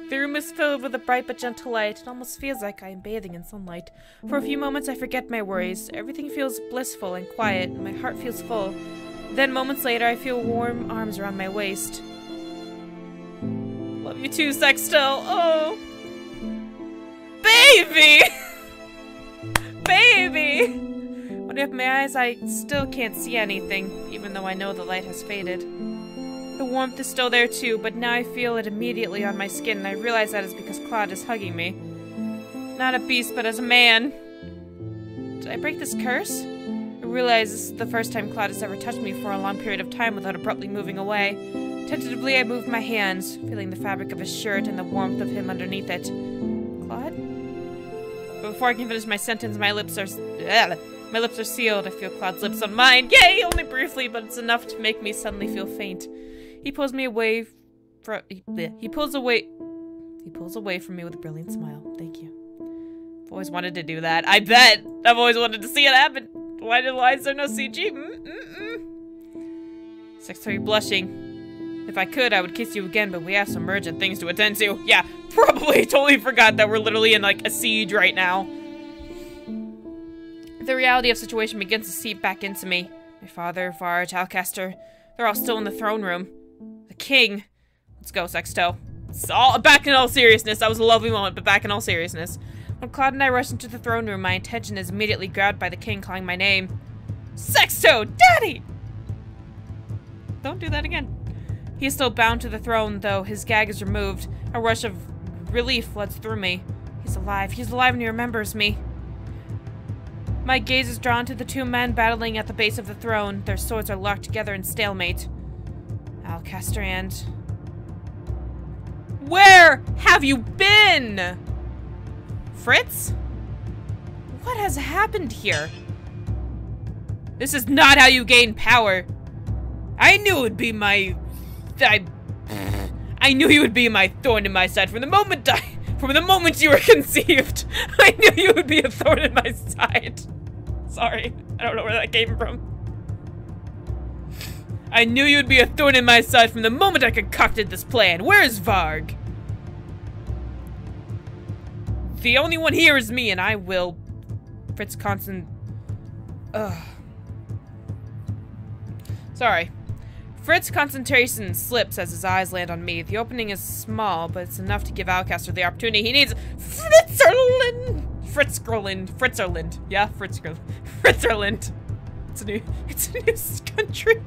Speaker 2: The room is filled with a bright but gentle light. It almost feels like I am bathing in sunlight. For a few moments I forget my worries. Everything feels blissful and quiet, and my heart feels full. Then moments later I feel warm arms around my waist. Love you too, Sextel. Oh. Baby! Baby! When I open my eyes, I still can't see anything, even though I know the light has faded. The warmth is still there too, but now I feel it immediately on my skin, and I realize that is because Claude is hugging me. Not a beast, but as a man. Did I break this curse? I realize this is the first time Claude has ever touched me for a long period of time without abruptly moving away. Tentatively, I move my hands, feeling the fabric of his shirt and the warmth of him underneath it. Claude? But before I can finish my sentence, my lips are sealed. I feel Claude's lips on mine. Yay! Only briefly, but it's enough to make me suddenly feel faint. He pulls me away from he pulls away from me with a brilliant smile. Thank you. I've always wanted to do that. I bet. I've always wanted to see it happen. Why is there no CG? Sexto, you're blushing. If I could, I would kiss you again, but we have some urgent things to attend to. Yeah, probably totally forgot that we're literally in like a siege right now. The reality of the situation begins to seep back into me. My father, Varge, Alcaster, they're all still in the throne room. The king. Let's go, Sexto. It's all back in all seriousness. That was a lovely moment, but back in all seriousness. When Claude and I rush into the throne room, my attention is immediately grabbed by the king calling my name. Sexto! Daddy! Don't do that again. He is still bound to the throne, though his gag is removed. A rush of relief floods through me. He's alive. He's alive and he remembers me. My gaze is drawn to the two men battling at the base of the throne. Their swords are locked together in stalemate. Alcaster and... Where have you been? Fritz? What has happened here? This is not how you gain power. I knew it would be my... I knew you would be my thorn in my side from the moment you were conceived. I knew you would be a thorn in my side. Sorry, I don't know where that came from. I knew you'd be a thorn in my side from the moment I concocted this plan. Where's Varg? The only one here is me, and I will... Fritz Sorry. Fritz's concentration slips as his eyes land on me. The opening is small, but it's enough to give Alcaster the opportunity he needs. Fritzerland. Yeah, Fritzerland. It's a new country.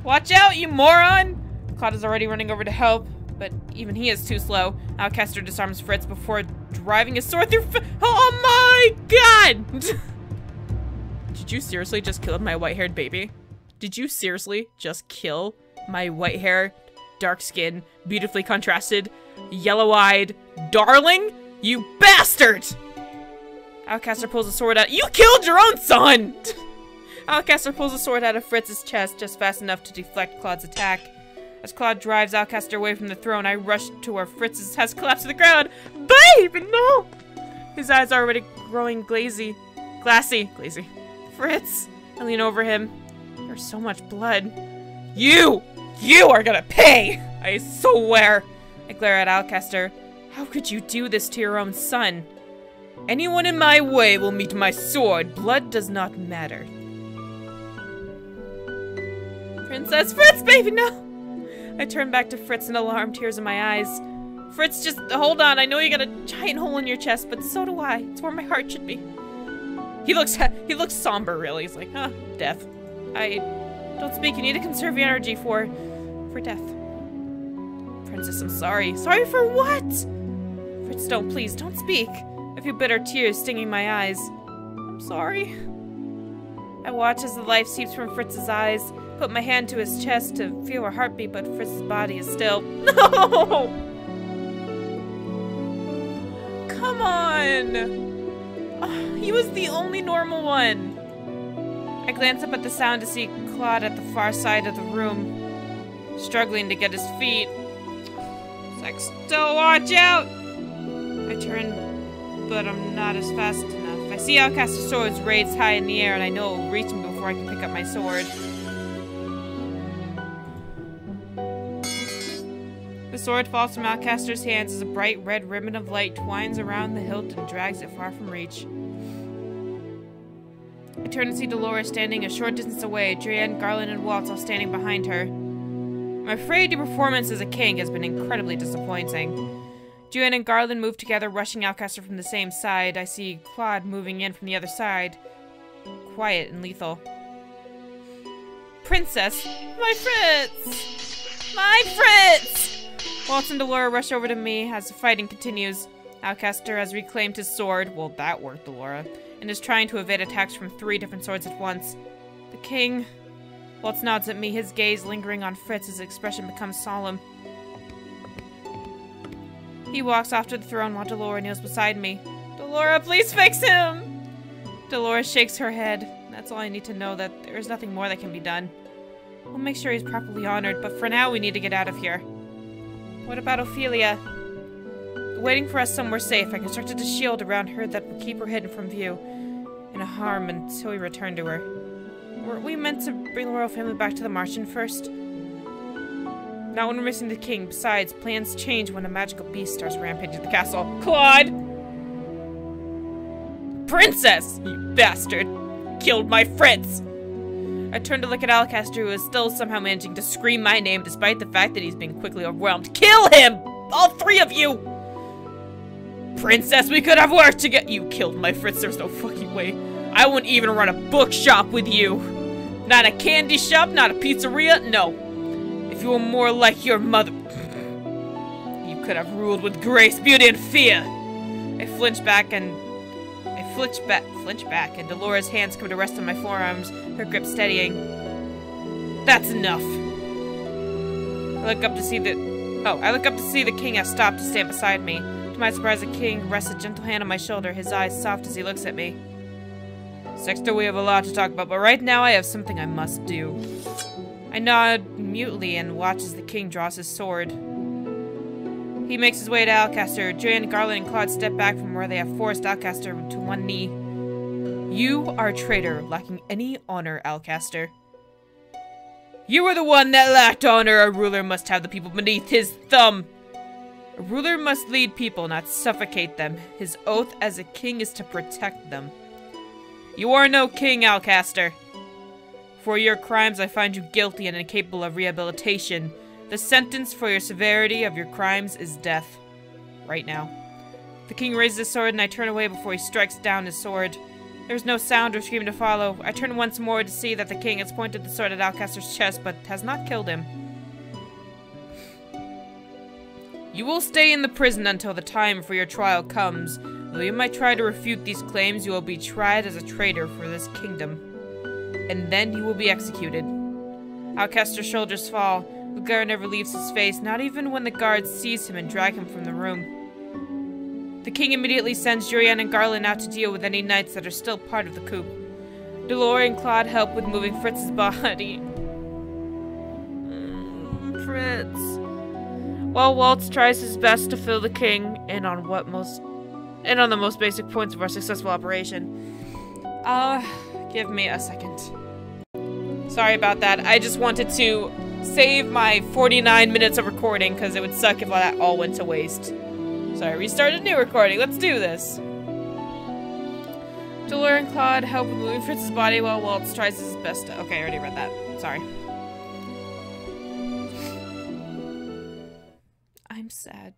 Speaker 2: Watch out, you moron! Claude is already running over to help, but even he is too slow. Alcaster disarms Fritz before driving his sword through. Oh my god! Did you seriously just kill my white-haired baby? Did you seriously just kill my white hair, dark skin, beautifully contrasted, yellow-eyed darling? You bastard! Alcaster pulls a sword out. You killed your own son! Alcaster pulls a sword out of Fritz's chest just fast enough to deflect Claude's attack. As Claude drives Alcaster away from the throne, I rush to where Fritz has collapsed to the ground. Babe, no! His eyes are already growing glassy. Fritz, I lean over him. There's so much blood. You are gonna pay! I swear. I glare at Alcaster. How could you do this to your own son? Anyone in my way will meet my sword. Blood does not matter. Princess Fritz, baby, no! I turn back to Fritz in alarm, tears in my eyes. Fritz, just hold on. I know you got a giant hole in your chest, but so do I. It's where my heart should be. He looks somber, really. He's like, huh, death. Don't speak. You need to conserve your energy for death. Princess, I'm sorry. Sorry for what? Fritz, please, don't speak. I feel bitter tears stinging my eyes. I'm sorry. I watch as the life seeps from Fritz's eyes, put my hand to his chest to feel her heartbeat, but Fritz's body is still. No! Come on! Oh, he was the only normal one. I glance up at the sound to see Claude at the far side of the room, struggling to get his feet. Sexto, watch out! I turn, but I'm not as fast enough. I see Alcaster's swords raised high in the air, and I know it will reach me before I can pick up my sword. The sword falls from Alcaster's hands as a bright red ribbon of light twines around the hilt and drags it far from reach. I turn to see Dolores standing a short distance away, Drienne, Garland, and Waltz all standing behind her. I'm afraid your performance as a king has been incredibly disappointing. Drienne and Garland move together, rushing Alcaster from the same side. I see Claude moving in from the other side, quiet and lethal. Princess! My Fritz! My Fritz! Waltz and Delora rush over to me as the fighting continues. Alcaster has reclaimed his sword. Well, that worked, Delora. And is trying to evade attacks from 3 different swords at once. The king... Waltz nods at me, his gaze lingering on Fritz, his expression becomes solemn. He walks off to the throne while Delora kneels beside me. Delora, please fix him! Delora shakes her head. That's all I need to know, that there is nothing more that can be done. We'll make sure he's properly honored, but for now we need to get out of here. What about Ophelia? Waiting for us somewhere safe, I constructed a shield around her that will keep her hidden from view, and a harm until we return to her. Weren't we meant to bring the royal family back to the Martian first? Not when we're missing the king. Besides, plans change when a magical beast starts rampaging the castle. Claude! Princess! You bastard! Killed my Fritz! I turn to look at Alcaster, who is still somehow managing to scream my name despite the fact that he's being quickly overwhelmed. Kill him! All 3 of you! Princess, we could have worked together. You killed my Fritz. There's no fucking way. I wouldn't even run a bookshop with you. Not a candy shop, not a pizzeria, no. If you were more like your mother, you could have ruled with grace, beauty, and fear. I flinch back, and Dolores' hands come to rest on my forearms, her grip steadying. That's enough. I look up to see the king has stopped to stand beside me. To my surprise, the king rests a gentle hand on my shoulder, his eyes soft as he looks at me. Sexto, we have a lot to talk about, but right now I have something I must do. I nod mutely and watch as the king draws his sword. He makes his way to Alcaster. Drienne, Garland, and Claude step back from where they have forced Alcaster to one knee. You are a traitor, lacking any honor, Alcaster. You were the one that lacked honor. A ruler must have the people beneath his thumb. A ruler must lead people, not suffocate them. His oath as a king is to protect them. You are no king, Alcaster. For your crimes, I find you guilty and incapable of rehabilitation. The sentence for your severity of your crimes is death. Right now. The king raises his sword and I turn away before he strikes down his sword. There is no sound or scream to follow. I turn once more to see that the king has pointed the sword at Alcaster's chest, but has not killed him. You will stay in the prison until the time for your trial comes. Though you might try to refute these claims, you will be tried as a traitor for this kingdom. And then you will be executed. Alcaster's shoulders fall. The guard never leaves his face, not even when the guards seize him and drag him from the room. The king immediately sends Jurian and Garland out to deal with any knights that are still part of the coup. Delore and Claude help with moving Fritz's body. Fritz. While Waltz tries his best to fill the king in on the most basic points of our successful operation. Give me a second. Sorry about that. I just wanted to save my 49 minutes of recording because it would suck if that all went to waste. So I restarted a new recording. Let's do this. Delore and Claude help with moving Fritz's body while Waltz tries his best to— okay, I already read that. Sorry. I'm sad.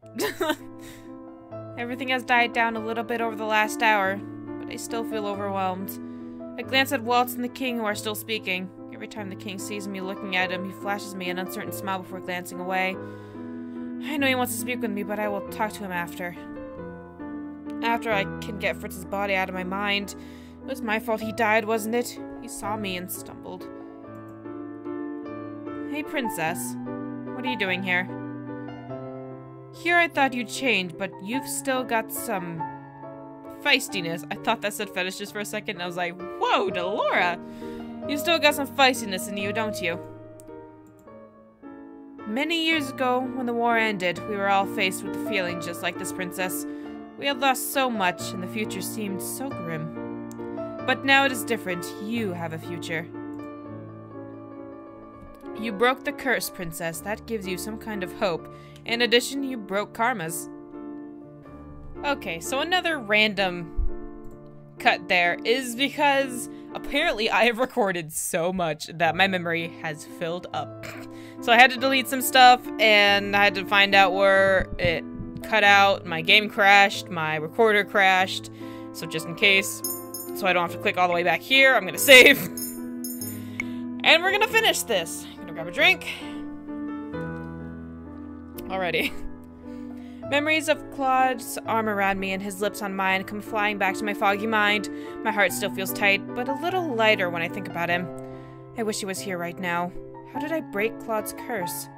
Speaker 2: Everything has died down a little bit over the last hour, but I still feel overwhelmed. I glance at Waltz and the king who are still speaking. Every time the king sees me looking at him, he flashes me an uncertain smile before glancing away. I know he wants to speak with me, but I will talk to him after. After I can get Fritz's body out of my mind. It was my fault he died, wasn't it? He saw me and stumbled. Hey, princess. What are you doing here? Here I thought you'd changed, but you've still got some feistiness. I thought that said fetishes for a second, and I was like, whoa, Delora! You still got some feistiness in you, don't you? Many years ago, when the war ended, we were all faced with the feeling just like this princess. We had lost so much, and the future seemed so grim. But now it is different. You have a future. You broke the curse, princess. That gives you some kind of hope. In addition, you broke karmas. Okay, so another random cut there is because apparently I have recorded so much that my memory has filled up. So I had to delete some stuff, and I had to find out where it cut out. My game crashed, my recorder crashed, so just in case, so I don't have to click all the way back here, I'm gonna save. And we're gonna finish this. I'm gonna grab a drink. Alrighty. Memories of Claude's arm around me and his lips on mine come flying back to my foggy mind. My heart still feels tight, but a little lighter when I think about him. I wish he was here right now. How did I break Claude's curse?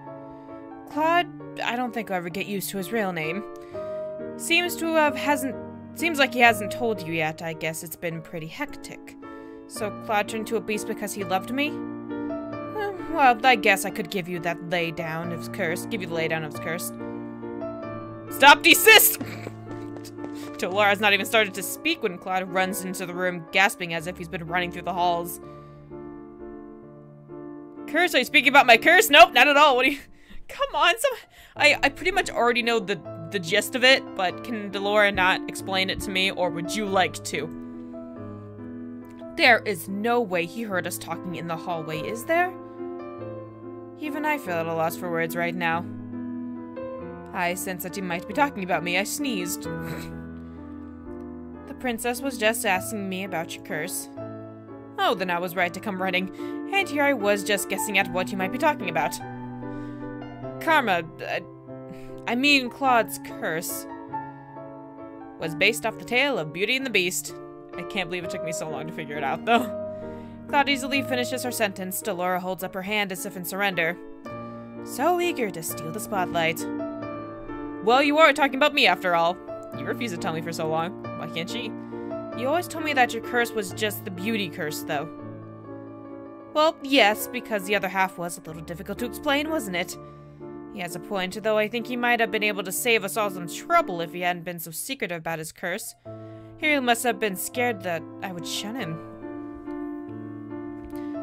Speaker 2: Claude, I don't think I'll ever get used to his real name. Seems like he hasn't told you yet. I guess it's been pretty hectic. So Claude turned to a beast because he loved me? Well, I guess I could give you that laydown of his curse. Give you the laydown of his curse. Stop, desist! Delora's not even started to speak when Claude runs into the room, gasping as if he's been running through the halls. Curse? Are you speaking about my curse? Nope, not at all. What are you— come on, I pretty much already know the gist of it, but can Delora not explain it to me, or would you like to? There is no way he heard us talking in the hallway, is there? Even I feel at a loss for words right now. I sense that you might be talking about me. I sneezed. The princess was just asking me about your curse. Oh, then I was right to come running. And here I was just guessing at what you might be talking about. Karma, I mean Claude's curse, was based off the tale of Beauty and the Beast. I can't believe it took me so long to figure it out, though. Claude easily finishes her sentence. Delora holds up her hand as if in surrender. So eager to steal the spotlight. Well, you are talking about me after all. You refused to tell me for so long. Why can't she? You always told me that your curse was just the beauty curse, though. Well, yes, because the other half was a little difficult to explain, wasn't it? He has a point, though I think he might have been able to save us all some trouble if he hadn't been so secretive about his curse. He must have been scared that I would shun him.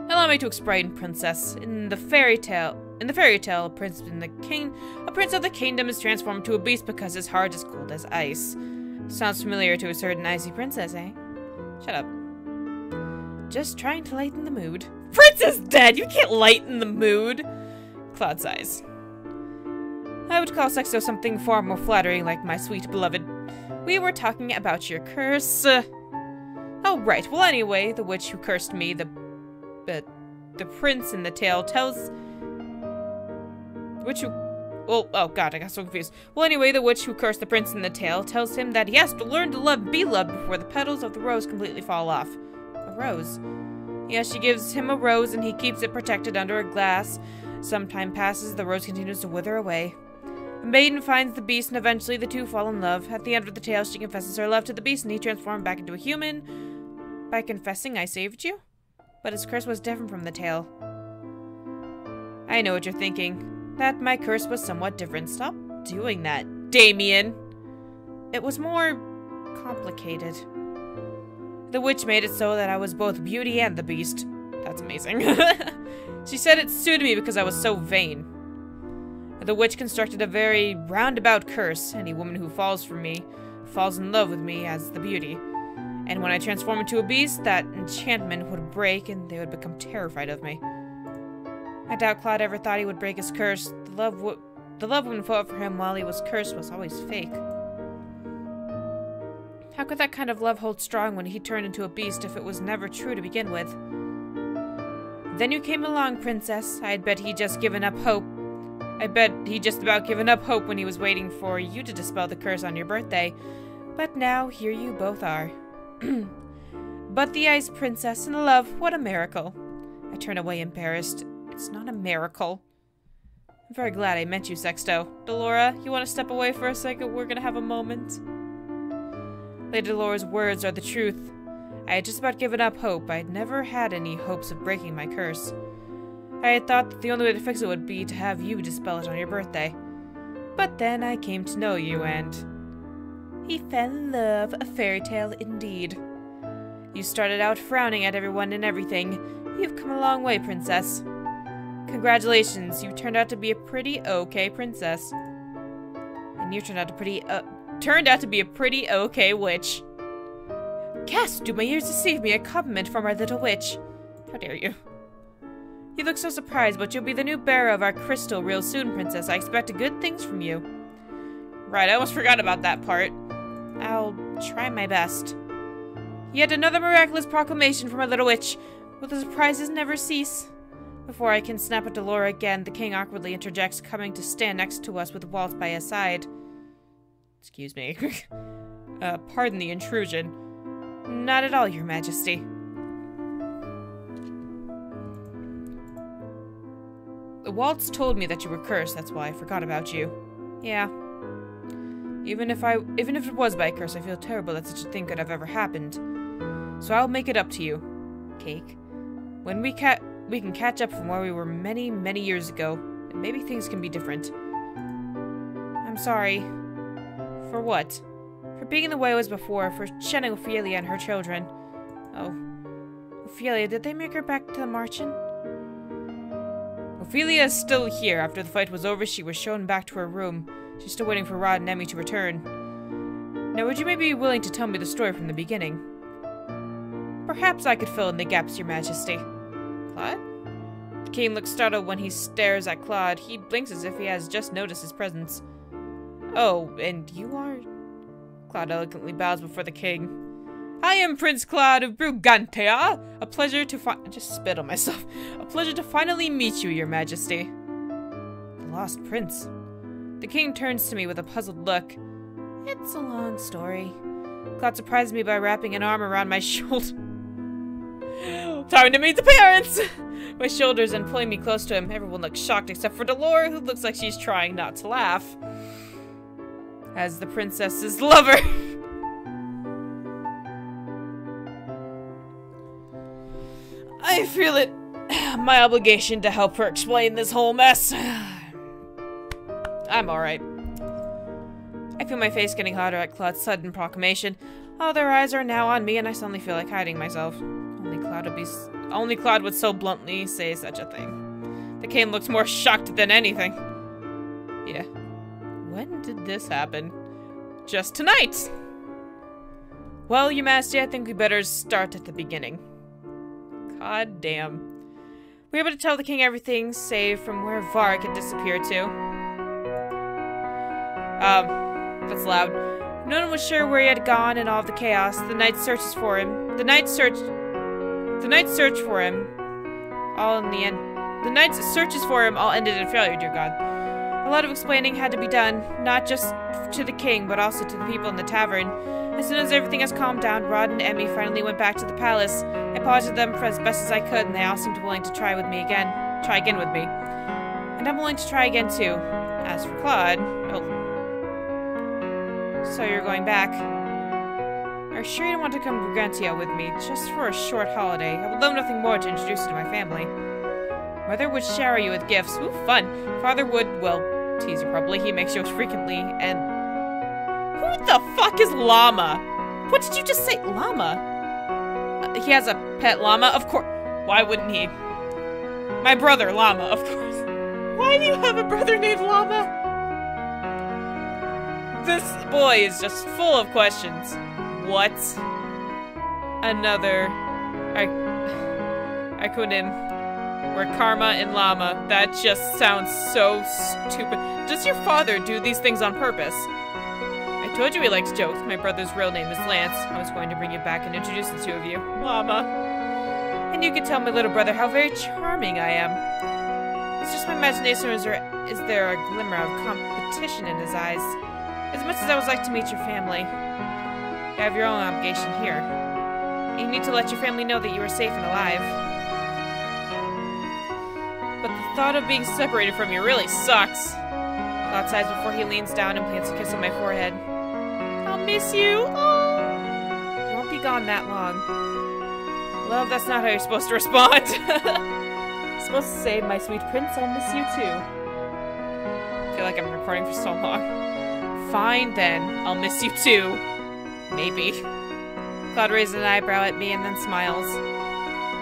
Speaker 2: Allow me to explain, princess. In the fairy tale, a prince of the kingdom is transformed to a beast because his heart is cold as ice. Sounds familiar to a certain icy princess, eh? Shut up. just trying to lighten the mood. Princess dead! You can't lighten the mood! Claude sighs. I would call Sexto something far more flattering, like my sweet beloved. We were talking about your curse. Oh, right. Well, anyway, the witch who cursed me, the prince in the tale tells... The witch who... Well, oh god, I got so confused. Well, anyway, the witch who cursed the prince in the tale tells him that he has to learn to be loved before the petals of the rose completely fall off. A rose? Yeah, she gives him a rose and he keeps it protected under a glass. Some time passes, the rose continues to wither away. A maiden finds the beast and eventually the two fall in love. At the end of the tale, she confesses her love to the beast and he transforms back into a human. By confessing, I saved you? But his curse was different from the tale. I know what you're thinking. That my curse was somewhat different. Stop doing that, Damien. It was more complicated. The witch made it so that I was both beauty and the beast. That's amazing. She said it suited me because I was so vain. The witch constructed a very roundabout curse. Any woman who falls for me falls in love with me as the beauty. And when I transform into a beast, that enchantment would break and they would become terrified of me. I doubt Claude ever thought he would break his curse. The love woman fought for him while he was cursed was always fake. How could that kind of love hold strong when he turned into a beast if it was never true to begin with? Then you came along, Princess. I'd bet he'd just given up hope. I bet he'd just about given up hope when he was waiting for you to dispel the curse on your birthday. But now, here you both are. But the Ice Princess and love, what a miracle. I turn away embarrassed. It's not a miracle. I'm very glad I met you, Sexto. Delora, you want to step away for a second? We're gonna have a moment. Lady Delora's words are the truth. I had just about given up hope. I'd never had any hopes of breaking my curse. I had thought that the only way to fix it would be to have you dispel it on your birthday. But then I came to know you and... He fell in love, a fairy tale indeed. You started out frowning at everyone and everything. You've come a long way, Princess. Congratulations, you turned out to be a pretty okay princess. And you turned out to be a pretty okay witch. Cast, do my ears deceive me? A compliment from our little witch. How dare you? You look so surprised, but you'll be the new bearer of our crystal real soon, Princess. I expect good things from you. Right, I almost forgot about that part. I'll try my best. Yet another miraculous proclamation from our little witch. Will the surprises never cease? Before I can snap at Delora again, the king awkwardly interjects, coming to stand next to us with Walt by his side. Excuse me. Pardon the intrusion. Not at all, Your Majesty. Waltz told me that you were cursed, that's why I forgot about you. Yeah. Even if it was by curse, I feel terrible that such a thing could have ever happened. So I'll make it up to you, Cake. When we can catch up from where we were many, many years ago, and maybe things can be different. I'm sorry. For what? For being in the way I was before, for shedding Ophelia and her children. Oh. Ophelia, did they make her back to the Marchen? Ophelia is still here. After the fight was over, she was shown back to her room. She's still waiting for Rod and Emmy to return. Now, would you maybe be willing to tell me the story from the beginning? Perhaps I could fill in the gaps, Your Majesty. Claude? The king looks startled when he stares at Claude. He blinks as if he has just noticed his presence. Oh, and you are... Claude elegantly bows before the king. I am Prince Claude of Brugantia. A pleasure to I just spit on myself. A pleasure to finally meet you, Your Majesty. The lost prince. The king turns to me with a puzzled look. It's a long story. Claude surprised me by wrapping an arm around my shoulder. Time to meet the parents! My shoulders and pulling me close to him. Everyone looks shocked except for Delora, who looks like she's trying not to laugh. As the princess's lover. I feel it my obligation to help her explain this whole mess. I'm alright. I feel my face getting hotter at Claude's sudden proclamation. All their eyes are now on me and I suddenly feel like hiding myself. Only Claude would so bluntly say such a thing. The king looks more shocked than anything. Yeah. When did this happen? Just tonight! Well, Your Majesty, I think we better start at the beginning. God damn. We were able to tell the king everything, save from where Varric had disappeared to. That's loud. No one was sure where he had gone in all of the chaos. The night searches for him. The night's search for him. All in the end. The night's searches for him all ended in failure, dear God. A lot of explaining had to be done, not just to the king, but also to the people in the tavern. As soon as everything has calmed down, Rod and Emmy finally went back to the palace. I apologized to them for as best as I could, and they all seemed willing to try again with me. And I'm willing to try again too. As for Claude, so you're going back. Are you sure you don't want to come to Brigantia with me, just for a short holiday? I would love nothing more to introduce you to my family. Mother would shower you with gifts. Ooh, fun. Father would, well, tease you probably. He makes jokes frequently, and... Who the fuck is Llama? What did you just say? Llama? He has a pet llama? Of course. Why wouldn't he? My brother, Llama, of course. Why do you have a brother named Llama? This boy is just full of questions. What? Another acronym where karma and llama. That just sounds so stupid. Does your father do these things on purpose? I told you he likes jokes. My brother's real name is Lance. I was going to bring you back and introduce the two of you. Llama. And you can tell my little brother how very charming I am. It's just my imagination, or is there a glimmer of competition in his eyes? As much as I would like to meet your family, you have your own obligation here. You need to let your family know that you are safe and alive. But the thought of being separated from you really sucks. Claude sighs before he leans down and plants a kiss on my forehead. I'll miss you. Oh. You won't be gone that long. Love, that's not how you're supposed to respond. You're supposed to say, my sweet prince, I'll miss you too. I feel like I'm recording for so long. Fine then, I'll miss you too. Maybe. Claude raises an eyebrow at me and then smiles.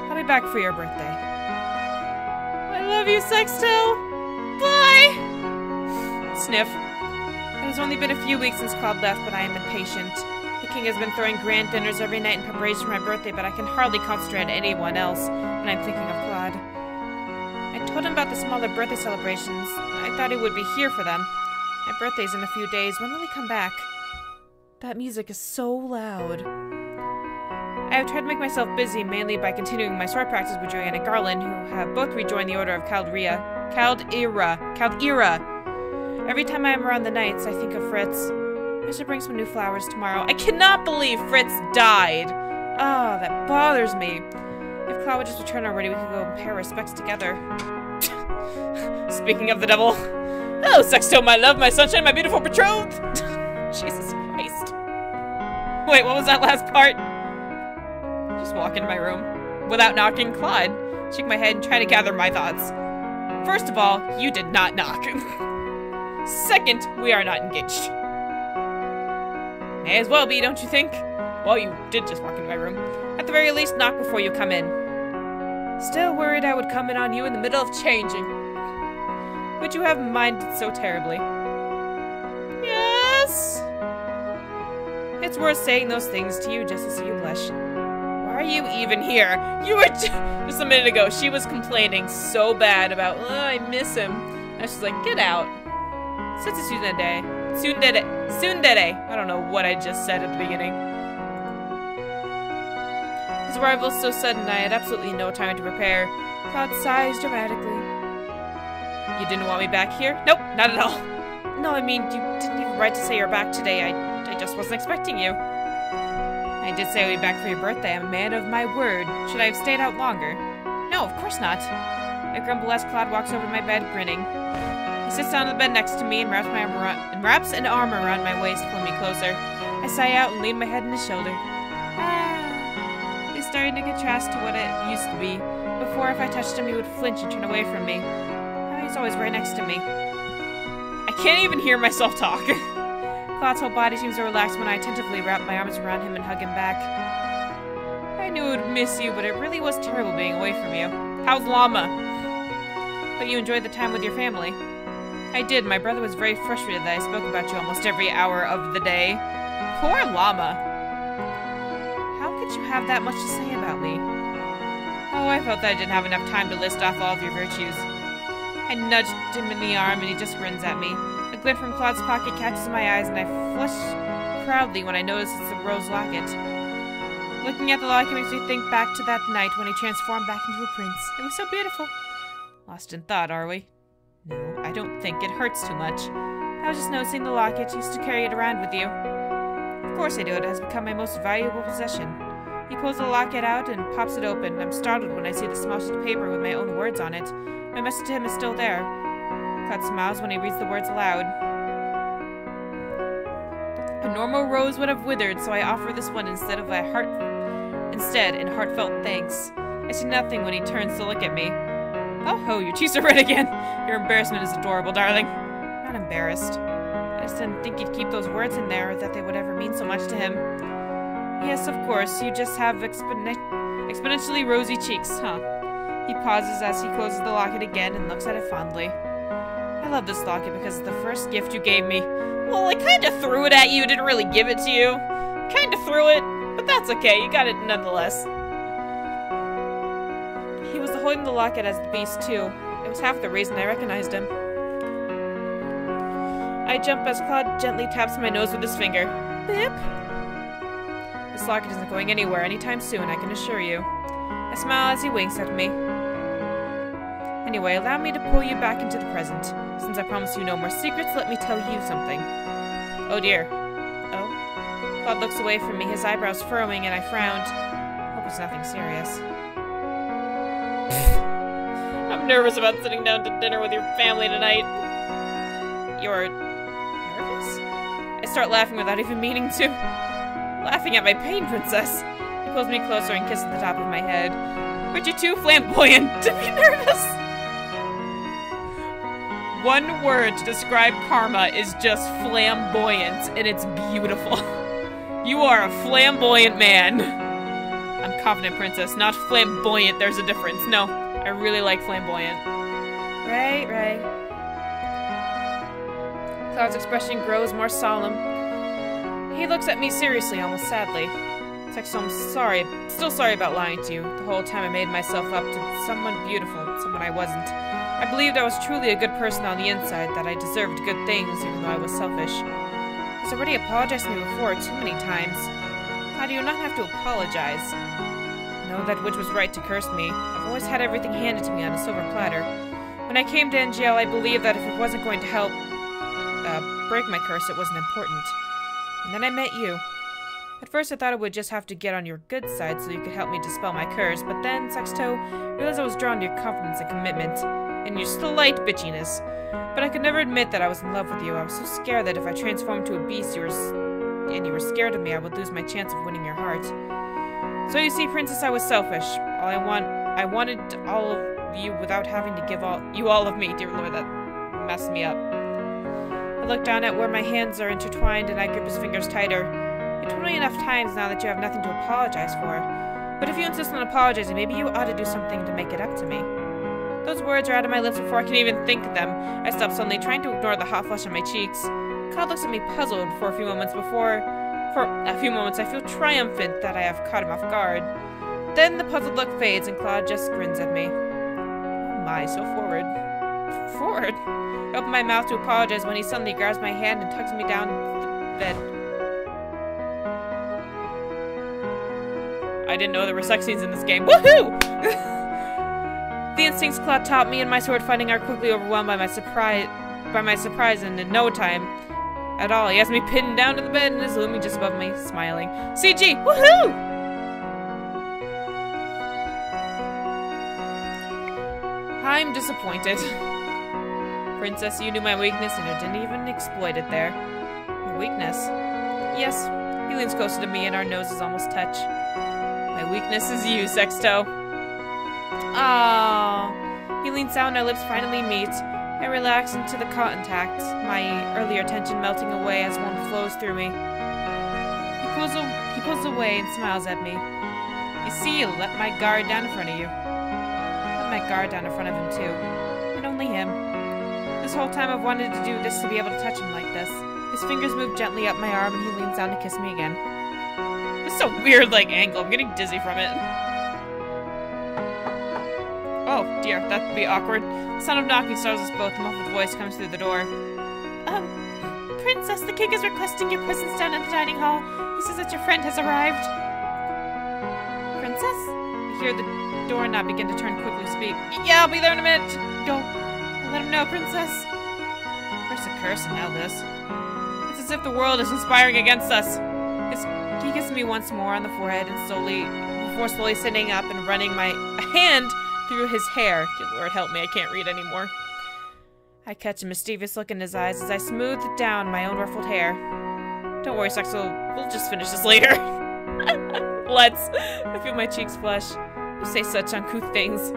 Speaker 2: I'll be back for your birthday. I love you, Sexto! Bye! Sniff. It has only been a few weeks since Claude left, but I am impatient. The king has been throwing grand dinners every night in preparation for my birthday, but I can hardly concentrate on anyone else when I'm thinking of Claude. I told him about the smaller birthday celebrations. I thought he would be here for them. My birthday's in a few days. When will he come back? That music is so loud. I have tried to make myself busy, mainly by continuing my sword practice with Julian and Garland, who have both rejoined the Order of Caldera. Every time I am around the knights, I think of Fritz. I should bring some new flowers tomorrow. I cannot believe Fritz died! Ah, that bothers me. If Claude would just return already, we could go and pay our respects together. Speaking of the devil. Oh, Sexto, my love, my sunshine, my beautiful betrothed! Jesus Christ. Wait, what was that last part? Just walk into my room. Without knocking, Claude. Shake my head and try to gather my thoughts. First of all, you did not knock. Second, we are not engaged. May as well be, don't you think? Well, you did just walk into my room. At the very least, knock before you come in. Still worried I would come in on you in the middle of changing. Would you have minded so terribly? Yes? It's worth saying those things to you just to see you blush. Why are you even here? You were just a minute ago. She was complaining so bad about, oh, I miss him. Now she's like, get out. Such a tsundere. I don't know what I just said at the beginning. His arrival was so sudden I had absolutely no time to prepare. Claude sighs dramatically. You didn't want me back here? Nope, not at all. No, I mean, you didn't even write to say you're back today. I just wasn't expecting you. I did say I'd be back for your birthday. I'm a man of my word. Should I have stayed out longer? No, of course not. I grumble as Claude walks over to my bed, grinning. He sits down on the bed next to me and wraps an arm around my waist, pulling me closer. I sigh out and lean my head on his shoulder. He's starting to contrast to what it used to be. Before, if I touched him, he would flinch and turn away from me. Now he's always right next to me. I can't even hear myself talk. Claude's whole body seems to relax when I attentively wrap my arms around him and hug him back. I knew I would miss you, but it really was terrible being away from you. How's Llama? But you enjoyed the time with your family. I did. My brother was very frustrated that I spoke about you almost every hour of the day. Poor Llama. How could you have that much to say about me? Oh, I felt that I didn't have enough time to list off all of your virtues. I nudged him in the arm and he just grins at me. A glint from Claude's pocket catches my eyes and I flush proudly when I notice it's the rose locket. Looking at the locket makes me think back to that night when he transformed back into a prince. It was so beautiful. Lost in thought, are we? No, I don't think it hurts too much. I was just noticing the locket. Used to carry it around with you. Of course I do. It has become my most valuable possession. He pulls the locket out and pops it open. I'm startled when I see the small sheet of paper with my own words on it. My message to him is still there. Claude smiles when he reads the words aloud. A normal rose would have withered, so I offer this one instead in heartfelt thanks. I see nothing when he turns to look at me. Oh ho, your cheeks are red again. Your embarrassment is adorable, darling. I'm not embarrassed. I just didn't think you'd keep those words in there, or that they would ever mean so much to him. Yes, of course, you just have exponentially rosy cheeks, huh? He pauses as he closes the locket again and looks at it fondly. I love this locket because it's the first gift you gave me. Well, I kinda threw it at you, didn't really give it to you. Kinda threw it, but that's okay, you got it nonetheless. He was holding the locket as the beast, too. It was half the reason I recognized him. I jump as Claude gently taps my nose with his finger. Bip! This locket isn't going anywhere anytime soon, I can assure you. I smile as he winks at me. Anyway, allow me to pull you back into the present. Since I promise you no more secrets, let me tell you something. Oh dear. Oh? Claude looks away from me, his eyebrows furrowing, and I frowned. Hope it's nothing serious. I'm nervous about sitting down to dinner with your family tonight. You're nervous? I start laughing without even meaning to. Laughing at my pain, princess. He pulls me closer and kisses the top of my head. Aren't you too flamboyant to be nervous? One word to describe Karma is just flamboyant, and it's beautiful. You are a flamboyant man. I'm confident, princess, not flamboyant. There's a difference. No, I really like flamboyant. Right. Claude's expression grows more solemn. He looks at me seriously, almost sadly. It's like, so I'm sorry, still sorry about lying to you. The whole time I made myself up to someone beautiful, someone I wasn't. I believed I was truly a good person on the inside, that I deserved good things, even though I was selfish. He's already apologized to me before, too many times. How do you not have to apologize? No, that which was right to curse me. I've always had everything handed to me on a silver platter. When I came to NGL, I believed that if it wasn't going to help break my curse, it wasn't important. And then I met you. At first I thought I would just have to get on your good side so you could help me dispel my curse, but then, Sexto, realized I was drawn to your confidence and commitment, and your slight bitchiness. But I could never admit that I was in love with you. I was so scared that if I transformed to a beast you were scared of me, I would lose my chance of winning your heart. So you see, princess, I was selfish. I wanted all of you without having to give all of me. Dear Lord, that messed me up. I look down at where my hands are intertwined and I grip his fingers tighter. You told me enough times now that you have nothing to apologize for. But if you insist on apologizing, maybe you ought to do something to make it up to me. Those words are out of my lips before I can even think them. I stop suddenly, trying to ignore the hot flush on my cheeks. Claude looks at me puzzled for a few moments I feel triumphant that I have caught him off guard. Then the puzzled look fades and Claude just grins at me. Oh my, so forward. Forward? I open my mouth to apologize when he suddenly grabs my hand and tugs me down the bed. I didn't know there were sex scenes in this game. Woohoo! The instincts Claude taught me in my sword fighting are quickly overwhelmed by my surprise, and in no time at all, he has me pinned down to the bed and is looming just above me, smiling. CG! Woohoo! I'm disappointed. Princess, you knew my weakness and you didn't even exploit it there. Your weakness? Yes. He leans closer to me and our noses almost touch. My weakness is you, Sexto. Aww. He leans down and our lips finally meet. I relax into the contact, my earlier tension melting away as one flows through me. He pulls away and smiles at me. You see, you let my guard down in front of you. I let my guard down in front of him too. And only him. This whole time I've wanted to do this to be able to touch him like this. His fingers move gently up my arm and he leans down to kiss me again. This is a weird, angle. I'm getting dizzy from it. Oh, dear, that would be awkward. The sound of knocking startles us both. A muffled voice comes through the door. Princess, the king is requesting your presence down in the dining hall. He says that your friend has arrived. Princess? I hear the doorknob begin to turn quickly. Speak. Yeah, I'll be there in a minute. Go. Let him know, princess. First a curse and now this. It's as if the world is conspiring against us. He kisses me once more on the forehead and before slowly sitting up and running my hand through his hair. Good Lord help me, I can't read anymore. I catch a mischievous look in his eyes as I smooth down my own ruffled hair. Don't worry, Sex, we'll just finish this later. Let's. I feel my cheeks flush. You say such uncouth things.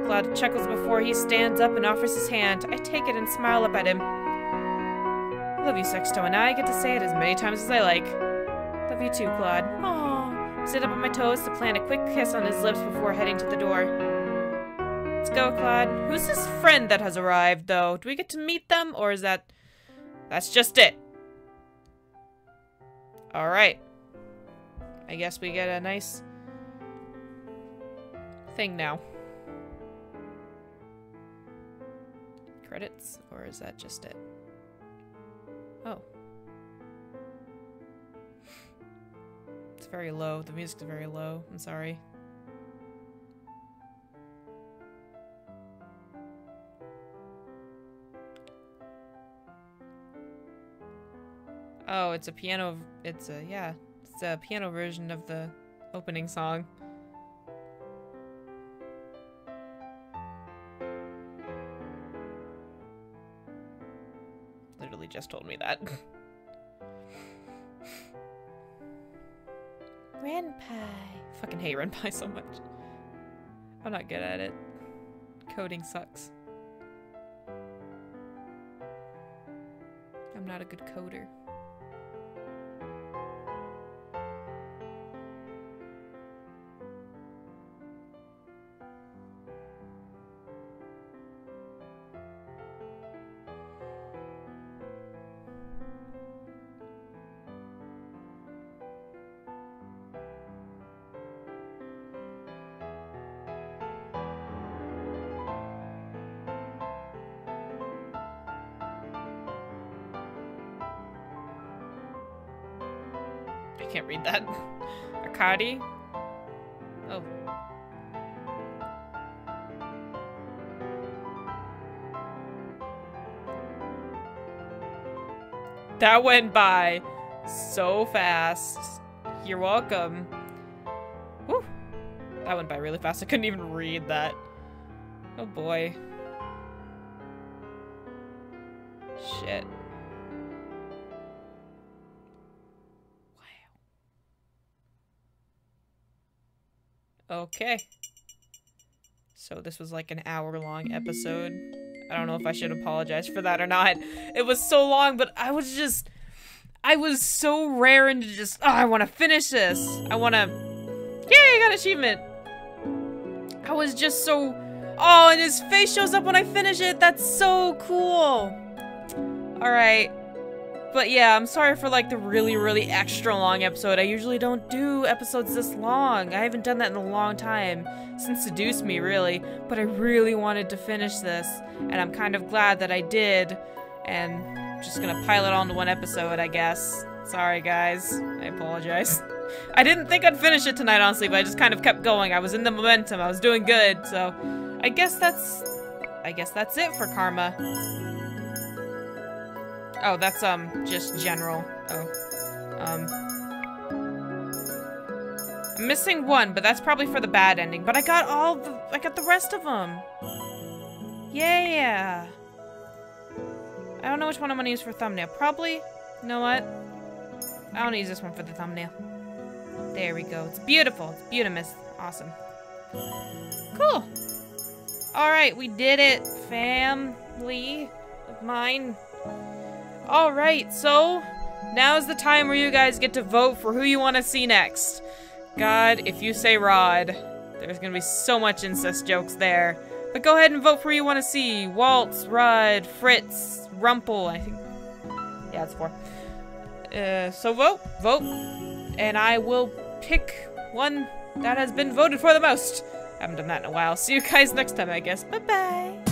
Speaker 2: Cloud chuckles before he stands up and offers his hand. I take it and smile up at him. I love you, Sexto, and I get to say it as many times as I like. Love you too, Claude. Aww. I sit up on my toes to plant a quick kiss on his lips before heading to the door. Let's go, Claude. Who's this friend that has arrived, though? Do we get to meet them, or is that... That's just it. Alright. I guess we get a nice... thing now. Credits? Or is that just it? Oh. It's very low. The music's very low. I'm sorry. Oh, it's a piano. It's a piano version of the opening song. Literally just told me that. Renpai. Fucking hate Renpai so much. I'm not good at it. Coding sucks. I'm not a good coder. I can't read that. Arcadi? Oh. That went by so fast. You're welcome. Whew. That went by really fast. I couldn't even read that. Oh boy. Shit. Okay. So this was like an hour-long episode. I don't know if I should apologize for that or not. It was so long, but I was so raring to just, oh, I want to finish this. I want to, yay, I got an achievement. I was just so, oh, and his face shows up when I finish it. That's so cool. All right. But yeah, I'm sorry for like the really, really extra long episode. I usually don't do episodes this long. I haven't done that in a long time. Since Seduce Me, really. But I really wanted to finish this. And I'm kind of glad that I did. And I'm just gonna pile it onto one episode, I guess. Sorry, guys. I apologize. I didn't think I'd finish it tonight, honestly, but I just kind of kept going. I was in the momentum. I was doing good, so... I guess that's it for Karma. Oh, that's, just general. Oh. I'm missing one, but that's probably for the bad ending. But I got the rest of them. Yeah. I don't know which one I'm gonna use for thumbnail. Probably, you know what? I want to use this one for the thumbnail. There we go. It's beautiful. It's beautimous. Awesome. Cool. Alright, we did it, family of mine. Alright, so now's the time where you guys get to vote for who you want to see next. God, if you say Rod, there's gonna be so much incest jokes there. But go ahead and vote for who you want to see. Waltz, Rod, Fritz, Rumpel, I think. Yeah, it's 4. So vote, and I will pick one that has been voted for the most. Haven't done that in a while. See you guys next time, I guess. Bye-bye.